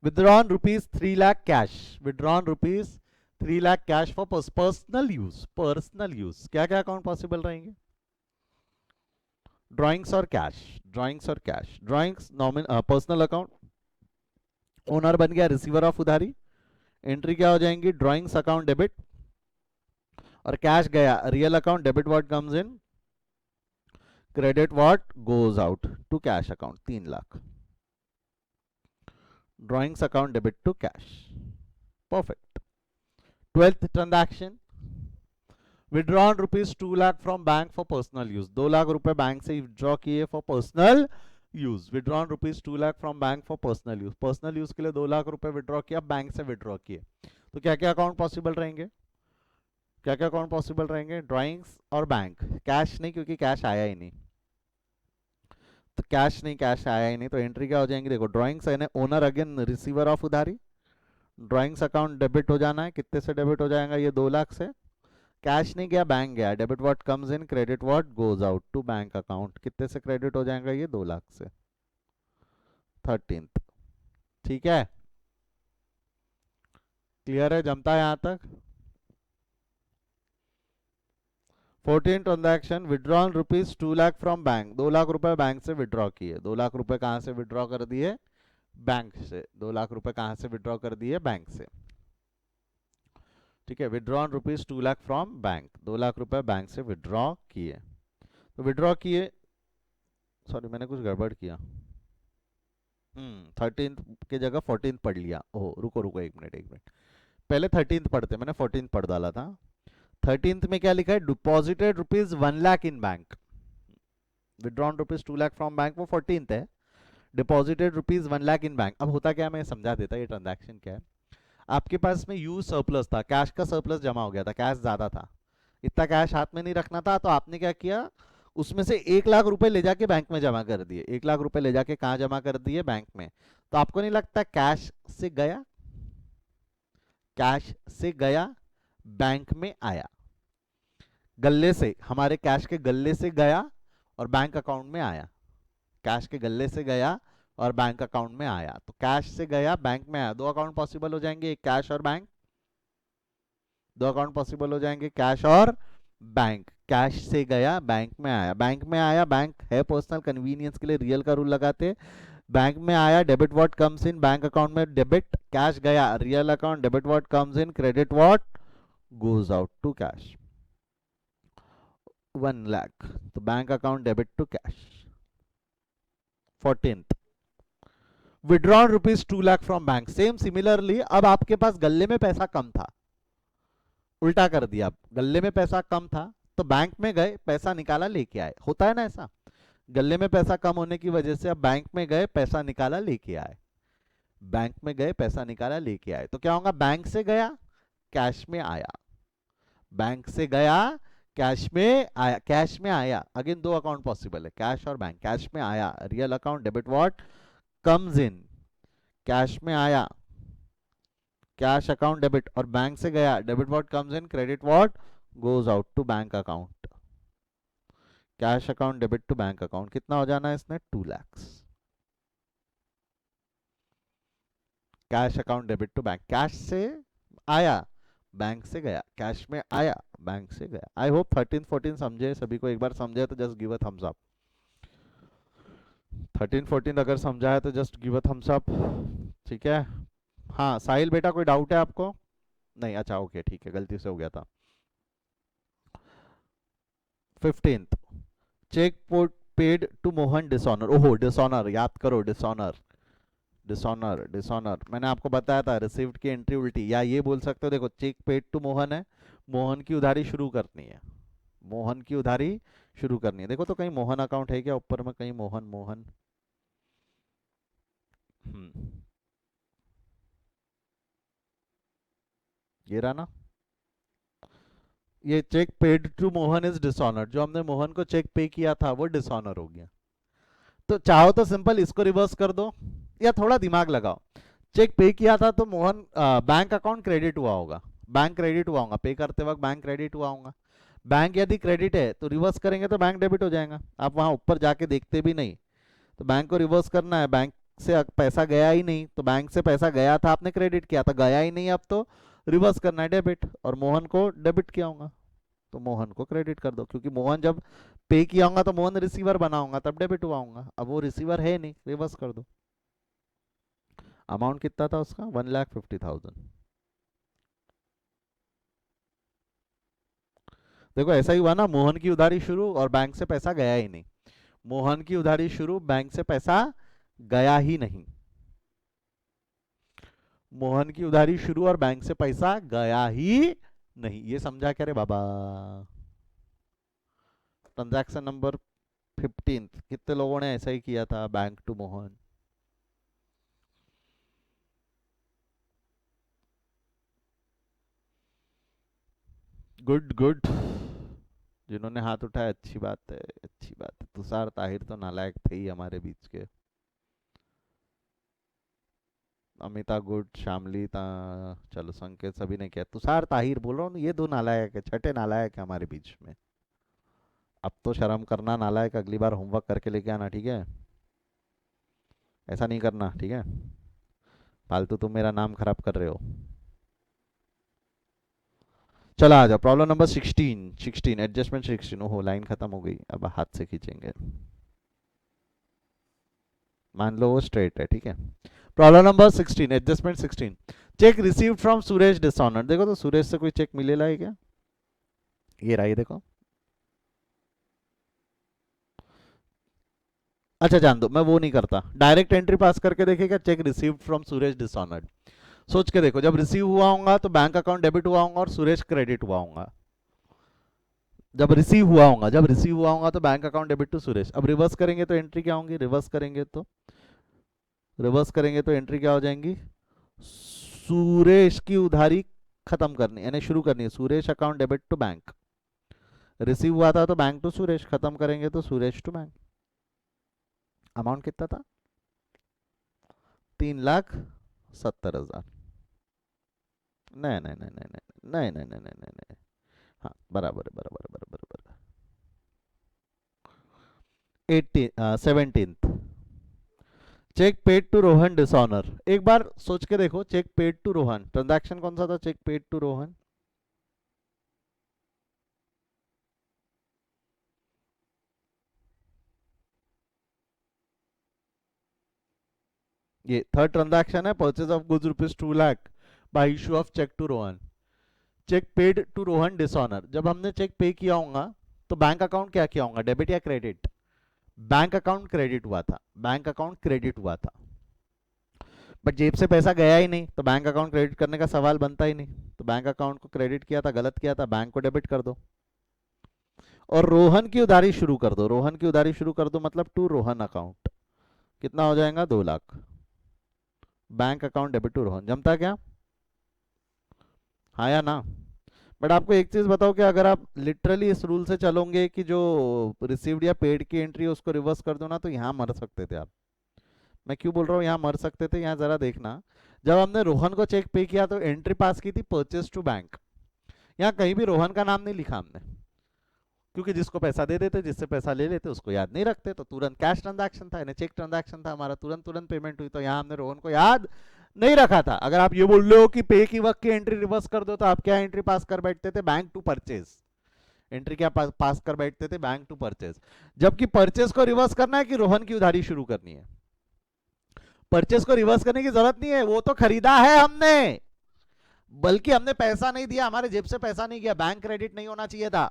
withdrawn rupees 3 lakh cash, withdrawn rupees 3 lakh cash for personal use, personal use. क्या क्या अकाउंट पॉसिबल रहेंगे? ड्राइंग्स और कैश, ड्राइंग्स और cash. Drawings personal account, owner बन गया रिसीवर ऑफ उधारी, एंट्री क्या हो जाएंगी? ड्राइंग्स अकाउंट डेबिट, और कैश गया real account, debit what comes in, credit what goes out to cash account. 3 lakh, drawings account debit to cash, perfect. 12th transaction, withdrawn rupees 2 lakh from bank for personal use. 2 lakh रुपए bank से withdraw किए for personal use. Withdrawn rupees 2 lakh from bank for personal use, personal use के लिए 2 लाख रुपए withdraw किया, bank से withdraw किए। तो क्या क्या अकाउंट पॉसिबल रहेंगे? क्या क्या अकाउंट पॉसिबल रहेंगे? ड्राइंग्स और बैंक। कैश नहीं, क्योंकि कैश आया ही नहीं, तो कैश नहीं, कैश आया ही नहीं, तो एंट्री क्या हो जाएंगी? देखो, ड्राइंग्स है ओनर अगेन रिसीवर ऑफ उधारी, ड्राइंग्स अकाउंट डेबिट हो जाना है। कितने से डेबिट हो जाएगा? ये 2 लाख से। कैश नहीं गया, बैंक गया, debit what comes in, credit what goes out to bank account. कितने से क्रेडिट हो जाएगा? ये 2 लाख से। 13th, ठीक है? क्लियर है? जमता है यहां तक? 14 transaction, withdrawn rupees 2 lakh from bank. 2 lakh रुपए बैंक से विड्रॉ किए। 2 लाख रुपए कहां से विड्रॉ कर दिए? बैंक से। 2 लाख रुपए कहां से विड्रॉ कर दिए? बैंक से, ठीक है? Withdrawn rupees 2 lakh from bank, 2 lakh रुपए बैंक से विड्रॉ किए। तो विड्रॉ किए, सॉरी मैंने कुछ गड़बड़ किया। 13th की जगह 14th पढ़ लिया। ओह रुको रुको, एक मिनट एक मिनट, पहले 13th पढ़ते, मैंने 14th पढ़ डाला था। 13th में क्या लिखा है? Deposited rupees 1 lakh in bank, withdrawn rupees 2 lakh from bank, वो 14th है। डिपॉजिटेड रुपीज 1 लाख इन बैंक। अब होता क्या, मैं समझा देता ये ट्रांजैक्शन क्या है। आपके पास में यूज सरप्लस था, कैश का सरप्लस जमा हो गया था, कैश ज्यादा था, इतना कैश हाथ में नहीं रखना था, तो आपने क्या किया? उसमें से 1 लाख रुपए ले जाके बैंक में जमा कर दिए। 1 लाख रुपए ले जाके कहाँ जमा कर दिए? बैंक में। तो आपको नहीं लगता कैश से गया, कैश से गया, बैंक में आया, गल्ले से, हमारे कैश के गल्ले से गया और बैंक अकाउंट में आया, कैश के गल्ले से गया और बैंक अकाउंट में आया। तो कैश से गया, बैंक में आया, 2 अकाउंट पॉसिबल हो जाएंगे, एक कैश और बैंक। 2 अकाउंट पॉसिबल हो जाएंगे, कैश और बैंक। कैश से गया, बैंक में आया, बैंक में आया, बैंक है पर्सनल, कन्वीनियंस के लिए रियल का रूल लगाते। बैंक में आया, debit what comes in, bank account में डेबिट, कैश गया real account, debit what comes in, credit what goes out to cash. 1 lakh, तो bank account debit to cash. 14th, withdrawn rupees 2 lakh from bank. Same similarly, अब आपके पास गल्ले में पैसा कम था, उल्टा कर दिया, गल्ले में पैसा कम था तो बैंक में गए, पैसा निकाला, लेके आए। होता है ना ऐसा, गल्ले में पैसा कम होने की वजह से अब बैंक में गए, पैसा निकाला, लेके आए, बैंक में गए, पैसा निकाला, लेके आए। तो क्या होगा? बैंक से गया, कैश में आया, बैंक से गया, कैश में आया, कैश में आया। अगेन 2 अकाउंट पॉसिबल है, कैश और बैंक। कैश में आया, real account, debit what comes in, cash में आया, कैश अकाउंट डेबिट, और बैंक से गया, debit what comes in, credit what goes out to bank account. Cash account debit to bank account, कितना हो जाना है इसमें? 2 lakh. Cash account debit to bank, cash से आया, बैंक से गया, कैश में आया, बैंक से गया। आई होप 13 14 समझे सभी को। एक बार समझे तो just give a thumbs up. 13-14 अगर समझा है तो just give a thumbs up. ठीक है। हाँ साहिल बेटा, कोई डाउट है आपको? नहीं, अच्छा ओके ठीक है, गलती से हो गया था। 15th, cheque paid to Mohan dishonour. ओहो डिसऑनर, याद करो डिसऑनर। डिसऑनर डिसऑनर मैंने आपको बताया था, रिसीव्ड की एंट्री उल्टी, या ये बोल सकते हो, देखो चेक पेड टू मोहन है, मोहन की उधारी शुरू करनी है, मोहन की उधारी शुरू करनी है। देखो तो कहीं मोहन अकाउंट है क्या ऊपर में, कहीं मोहन मोहन। हम्म, ये रहा ना। ये cheque paid to Mohan is dishonour, जो हमने मोहन को चेक पे किया था वो डिसऑनर हो गया। तो चाहो तो सिंपल इसको रिवर्स कर दो, या थोड़ा दिमाग लगाओ। चेक पे किया था तो मोहन बैंक अकाउंट क्रेडिट हुआ होगा, बैंक क्रेडिट हुआ होगा, पे करते वक्त बैंक क्रेडिट हुआ होगा। बैंक यदि क्रेडिट है तो रिवर्स करेंगे तो बैंक डेबिट हो जाएगा। आप वहां ऊपर जाके देखते भी नहीं, तो बैंक को रिवर्स करना है, बैंक से पैसा गया ही नहीं, तो बैंक से पैसा गया था आपने क्रेडिट किया था, गया ही नहीं, अब तो रिवर्स करना है डेबिट, और मोहन को डेबिट किया होगा तो मोहन को क्रेडिट कर दो, क्योंकि मोहन जब पे किया होगा तो मोहन रिसीवर बना होगा तब डेबिट हुआ होगा, अब वो रिसीवर है नहीं, रिवर्स कर दो। अमाउंट कितना था उसका? 1,50,000। देखो ऐसा ही हुआ ना, मोहन की उधारी शुरू और बैंक से पैसा गया ही नहीं, मोहन की उधारी शुरू, बैंक से पैसा गया ही नहीं, मोहन की उधारी शुरू और बैंक से पैसा गया ही नहीं, ये समझा क्या रे बाबा? ट्रांजैक्शन नंबर 15, कितने लोगों ने ऐसा ही किया था, bank to Mohan? Good good, जिन्होंने हाथ उठाया अच्छी बात है, अच्छी बात है। तुषार ताहिर तो नालायक थे ही हमारे बीच के। अमिता गुड, श्यामली चलो संकेत सभी ने किया, तुषार ताहिर बोल रहा हूँ, ये दो नालायक है, छठे नालायक है हमारे बीच में। अब तो शर्म करना नालायक, अगली बार होमवर्क करके लेके आना, ठीक है? ऐसा नहीं करना, ठीक है? फालतू तुम मेरा नाम खराब कर रहे हो। चला आ जाओ, प्रॉब्लम नंबर 16 एडजस्टमेंट 16। ओहो लाइन खत्म हो गई, अब हाथ से खींचेंगे। मान लो वो स्ट्रेट है, ठीक है। Problem number 16 adjustment 16, check received from Suresh dishonour. देखो तो सुरेश से कोई चेक मिलेला है क्या? ये रहा, ये देखो। अच्छा जान दो, मैं वो नहीं करता, डायरेक्ट एंट्री पास करके देखेगा check received from Suresh dishonoured. सोच के देखो, जब रिसीव हुआ होगा तो बैंक अकाउंट डेबिट हुआ होगा और सुरेश क्रेडिट हुआ होगा। जब रिसीव हुआ होगा तो bank account debit to Suresh. अब रिवर्स करेंगे तो एंट्री क्या होंगी? रिवर्स करेंगे तो एंट्री क्या हो जाएंगी? सुरेश की उधारी खत्म करनी, यानी शुरू करनी है, Suresh account debit to bank. Receive हुआ था तो बैंक टू सुरेश, खत्म करेंगे तो सुरेश टू बैंक। अमाउंट कितना था? 3,70,000। नहीं नहीं नहीं नहीं नहीं नहीं नहीं नहीं नहीं नहीं, हाँ बराबर है, बराबर है, बराबर है, बराबर। 17th, cheque paid to Rohan dishonour. एक बार सोच के देखो, cheque paid to Rohan, transaction कौन सा था? Cheque paid to Rohan. ये थर्ड ट्रांजैक्शन है, purchase of goods ₹2 lakh by issue of cheque to Rohan. Cheque paid to Rohan dishonour, जब हमने चेक पे किया होगा तो बैंक अकाउंट क्या किया होगा, डेबिट या क्रेडिट? बैंक अकाउंट क्रेडिट हुआ था, बैंक अकाउंट क्रेडिट हुआ था, बट जेब से पैसा गया ही नहीं, तो बैंक अकाउंट क्रेडिट करने का सवाल बनता ही नहीं। तो बैंक अकाउंट को क्रेडिट किया था, गलत किया था, बैंक को डेबिट कर दो और रोहन की उधारी शुरू कर दो। रोहन की उधारी शुरू कर दो मतलब टू रोहन अकाउंट, कितना हो जाएगा? 2 lakh. Bank account debit to Rohan, जमता क्या? हाँ या ना? बट आपको एक चीज बताओ कि अगर आप लिटरली इस रूल से चलोगे कि जो रिसीव्ड या पेड की एंट्री है उसको रिवर्स कर दो ना, तो यहाँ मर सकते थे आप। मैं क्यों बोल रहा हूँ यहाँ मर सकते थे? यहाँ जरा देखना, जब हमने रोहन को चेक पे किया तो एंट्री पास की थी परचेज टू बैंक, यहाँ कहीं भी रोहन का नाम नहीं लिखा हमने, क्योंकि जिसको पैसा दे देते, जिससे पैसा ले लेते उसको याद नहीं रखते, तो तुरंत कैश ट्रांजैक्शन था, यानी चेक ट्रांजैक्शन था हमारा, तुरंत तुरंत पेमेंट हुई, तो यहाँ हमने रोहन को याद नहीं रखा था। अगर आप ये बोल रहे हो कि पे की वक्त की एंट्री रिवर्स कर दो, तो आप क्या एंट्री पास कर बैठते थे? बैंक टू परचेज, एंट्री क्या पास कर बैठते थे, बैंक टू परचेज। जबकि परचेज को रिवर्स करना है कि रोहन की उधारी शुरू करनी है? परचेज को रिवर्स करने की जरूरत नहीं है, वो तो खरीदा है हमने, बल्कि हमने पैसा नहीं दिया, हमारे जेब से पैसा नहीं गया, बैंक क्रेडिट नहीं होना चाहिए था,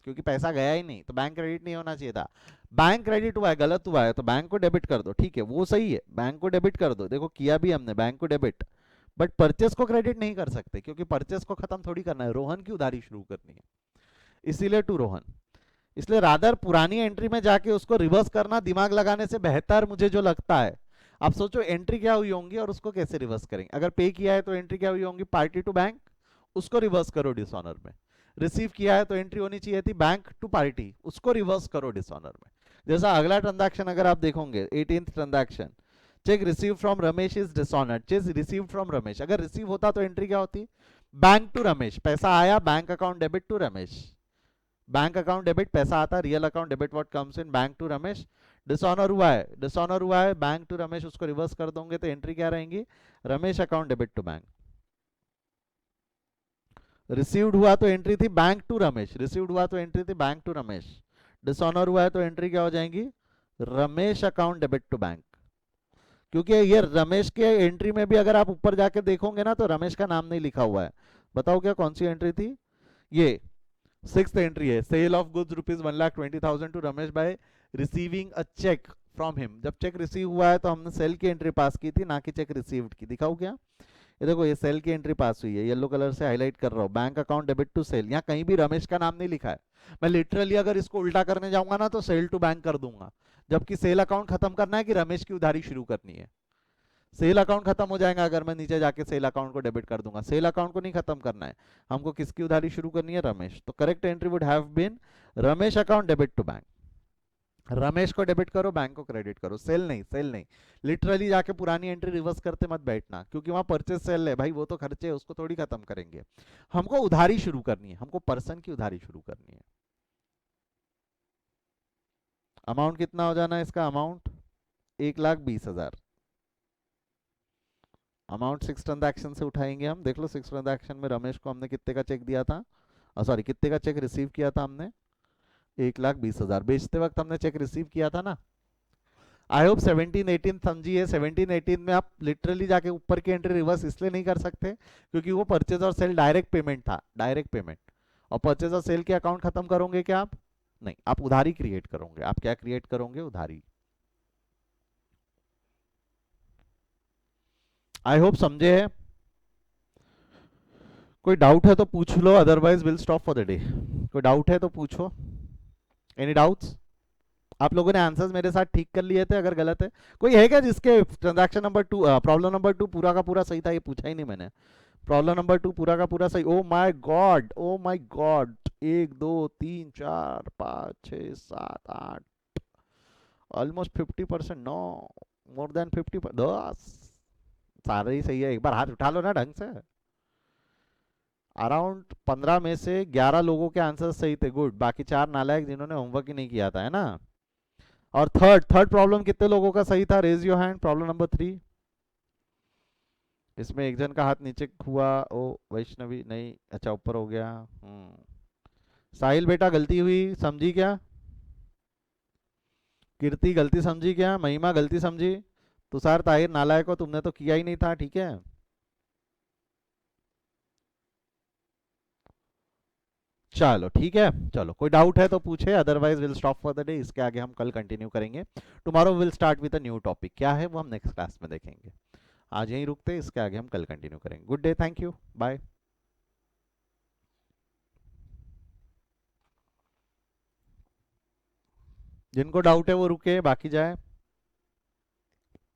क्योंकि पैसा गया ही नहीं, तो बैंक क्रेडिट नहीं होना चाहिए था। बैंक क्रेडिट हुआ है, गलत हुआ है, तो बैंक को डेबिट कर दो, ठीक है, वो सही है, बैंक को डेबिट कर दो, देखो किया भी हमने बैंक को डेबिट, बट परचेस को क्रेडिट नहीं कर सकते, क्योंकि परचेस को खत्म थोड़ी करना है, रोहन की उधारी शुरू करनी है, इसीलिए टू रोहन। इसलिए रादर पुरानी एंट्री में जाके उसको रिवर्स करना दिमाग लगाने से बेहतर मुझे जो लगता है। आप सोचो एंट्री क्या हुई होंगी और उसको कैसे रिवर्स करेंगे। अगर पे किया है तो एंट्री क्या हुई होंगी, पार्टी टू बैंक, उसको रिवर्स करो डिसऑनर में। रिसीव किया है तो एंट्री होनी चाहिए थी बैंक टू पार्टी, उसको रिवर्स करो डिसऑनर में। जैसा अगला ट्रांजैक्शन अगर आप देखोगे 18th transaction, check receive from Ramesh is dishonoured, check receive from Ramesh, अगर रिसीव होता तो एंट्री क्या होती, बैंक टू रमेश, पैसा आया, bank account debit to Ramesh, bank account debit पैसा आता, real account debit what comes in bank to Ramesh. Dishonour हुआ है, डिसऑनर हुआ है, बैंक टू रमेश, उसको रिवर्स कर दोगे तो एंट्री क्या रहेंगी, Ramesh account debit to bank. Received हुआ तो एंट्री थी बैंक टू रमेश, रिसीव्ड हुआ तो एंट्री थी बैंक टू रमेश। डिसऑनर हुआ है तो एंट्री क्या हो जाएंगी, Ramesh account debit to bank. क्योंकि ये रमेश के एंट्री में भी अगर आप ऊपर जाके देखोगे ना तो रमेश का नाम नहीं लिखा हुआ है। बताओ क्या कौन सी एंट्री थी, ये 6th एंट्री है, sale of goods ₹1,20,000 to Ramesh by receiving a cheque from him. जब चेक रिसीव हुआ है तो हमने सेल की एंट्री पास की थी, ना कि चेक रिसीव्ड की। दिखाओ क्या, ये देखो ये सेल की एंट्री पास हुई है, येलो कलर से हाईलाइट कर रहा हूँ, bank account debit to sale, यहाँ कहीं भी रमेश का नाम नहीं लिखा है। मैं लिटरली अगर इसको उल्टा करने जाऊंगा ना तो सेल टू बैंक कर दूंगा, जबकि सेल अकाउंट खत्म करना है कि रमेश की उधारी शुरू करनी है। सेल अकाउंट खत्म हो जाएगा अगर मैं नीचे जाके सेल अकाउंट को डेबिट कर दूंगा, सेल अकाउंट को नहीं खत्म करना है, हमको किसकी उधारी शुरू करनी है, रमेश। तो correct entry would have been Ramesh account debit to bank. Ramesh को डेबिट करो, बैंक को क्रेडिट करो, सेल नहीं, सेल नहीं। लिटरली जाके पुरानी एंट्री रिवर्स करते मत बैठना, क्योंकि वहां परचेज सेल है भाई, वो तो खर्चे है, उसको थोड़ी खत्म करेंगे। हमको उधारी शुरू करनी है, हमको पर्सन की उधारी शुरू करनी है। अमाउंट कितना हो जाना है इसका, अमाउंट 1,20,000। अमाउंट 6 ट्रांजैक्शन से उठाएंगे हम, देख लो 6 ट्रांजैक्शन में रमेश को हमने कितने का चेक दिया था, सॉरी कितने का चेक रिसीव किया था हमने, 1,20,000। बेचते वक्त हमने चेक रिसीव किया था ना। आई होप 17 18 समझिए। 17 18 में आप लिटरली जाके ऊपर की एंट्री रिवर्स इसलिए नहीं कर सकते क्योंकि वो परचेज और सेल डायरेक्ट पेमेंट था, डायरेक्ट पेमेंट। और परचेज और सेल के अकाउंट खत्म करोगे क्या आप, नहीं, आप उधारी क्रिएट करोगे। आप क्या क्रिएट करोगे, उधारी। आई होप समझे है। कोई डाउट है तो पूछ लो, otherwise will stop for the day. कोई डाउट है तो पूछो, एनी डाउट्स। आप लोगों ने आंसर्स मेरे साथ ठीक कर लिए थे, अगर गलत है कोई है क्या जिसके ट्रांजैक्शन नंबर 2 प्रॉब्लम नंबर 2 पूरा का पूरा सही था, ये पूछा ही नहीं मैंने। प्रॉब्लम नंबर 2 पूरा का पूरा सही, oh my god, oh my god. 1 2 3 4 5 6 7 8, almost 50%, no, more than 50, 10 सारे ही सही है। एक बार हाथ उठा लो ना ढंग से। अराउंड 15 में से 11 लोगों के आंसर सही थे, गुड। बाकी 4 नालायक जिन्होंने होमवर्क ही नहीं किया था, है ना। और थर्ड प्रॉब्लम कितने लोगों का सही था, raise your hand, problem number 3। इसमें एक जन का हाथ नीचे हुआ, ओ वैष्णवी नहीं, अच्छा ऊपर हो गया। साहिल बेटा गलती हुई, समझी क्या, कीर्ति गलती समझी क्या, महिमा गलती समझी, तुषार ताहिर नालायक को, तुमने तो किया ही नहीं था, ठीक है। चलो ठीक है, चलो कोई डाउट है तो पूछे, otherwise will stop for the day. इसके आगे हम कल कंटिन्यू करेंगे। Tomorrow will start with a new topic, क्या है वो हम नेक्स्ट क्लास में देखेंगे। आज यहीं रुकते हैं, इसके आगे हम कल कंटिन्यू करेंगे। Good day, thank you, bye. जिनको डाउट है वो रुके, बाकी जाए।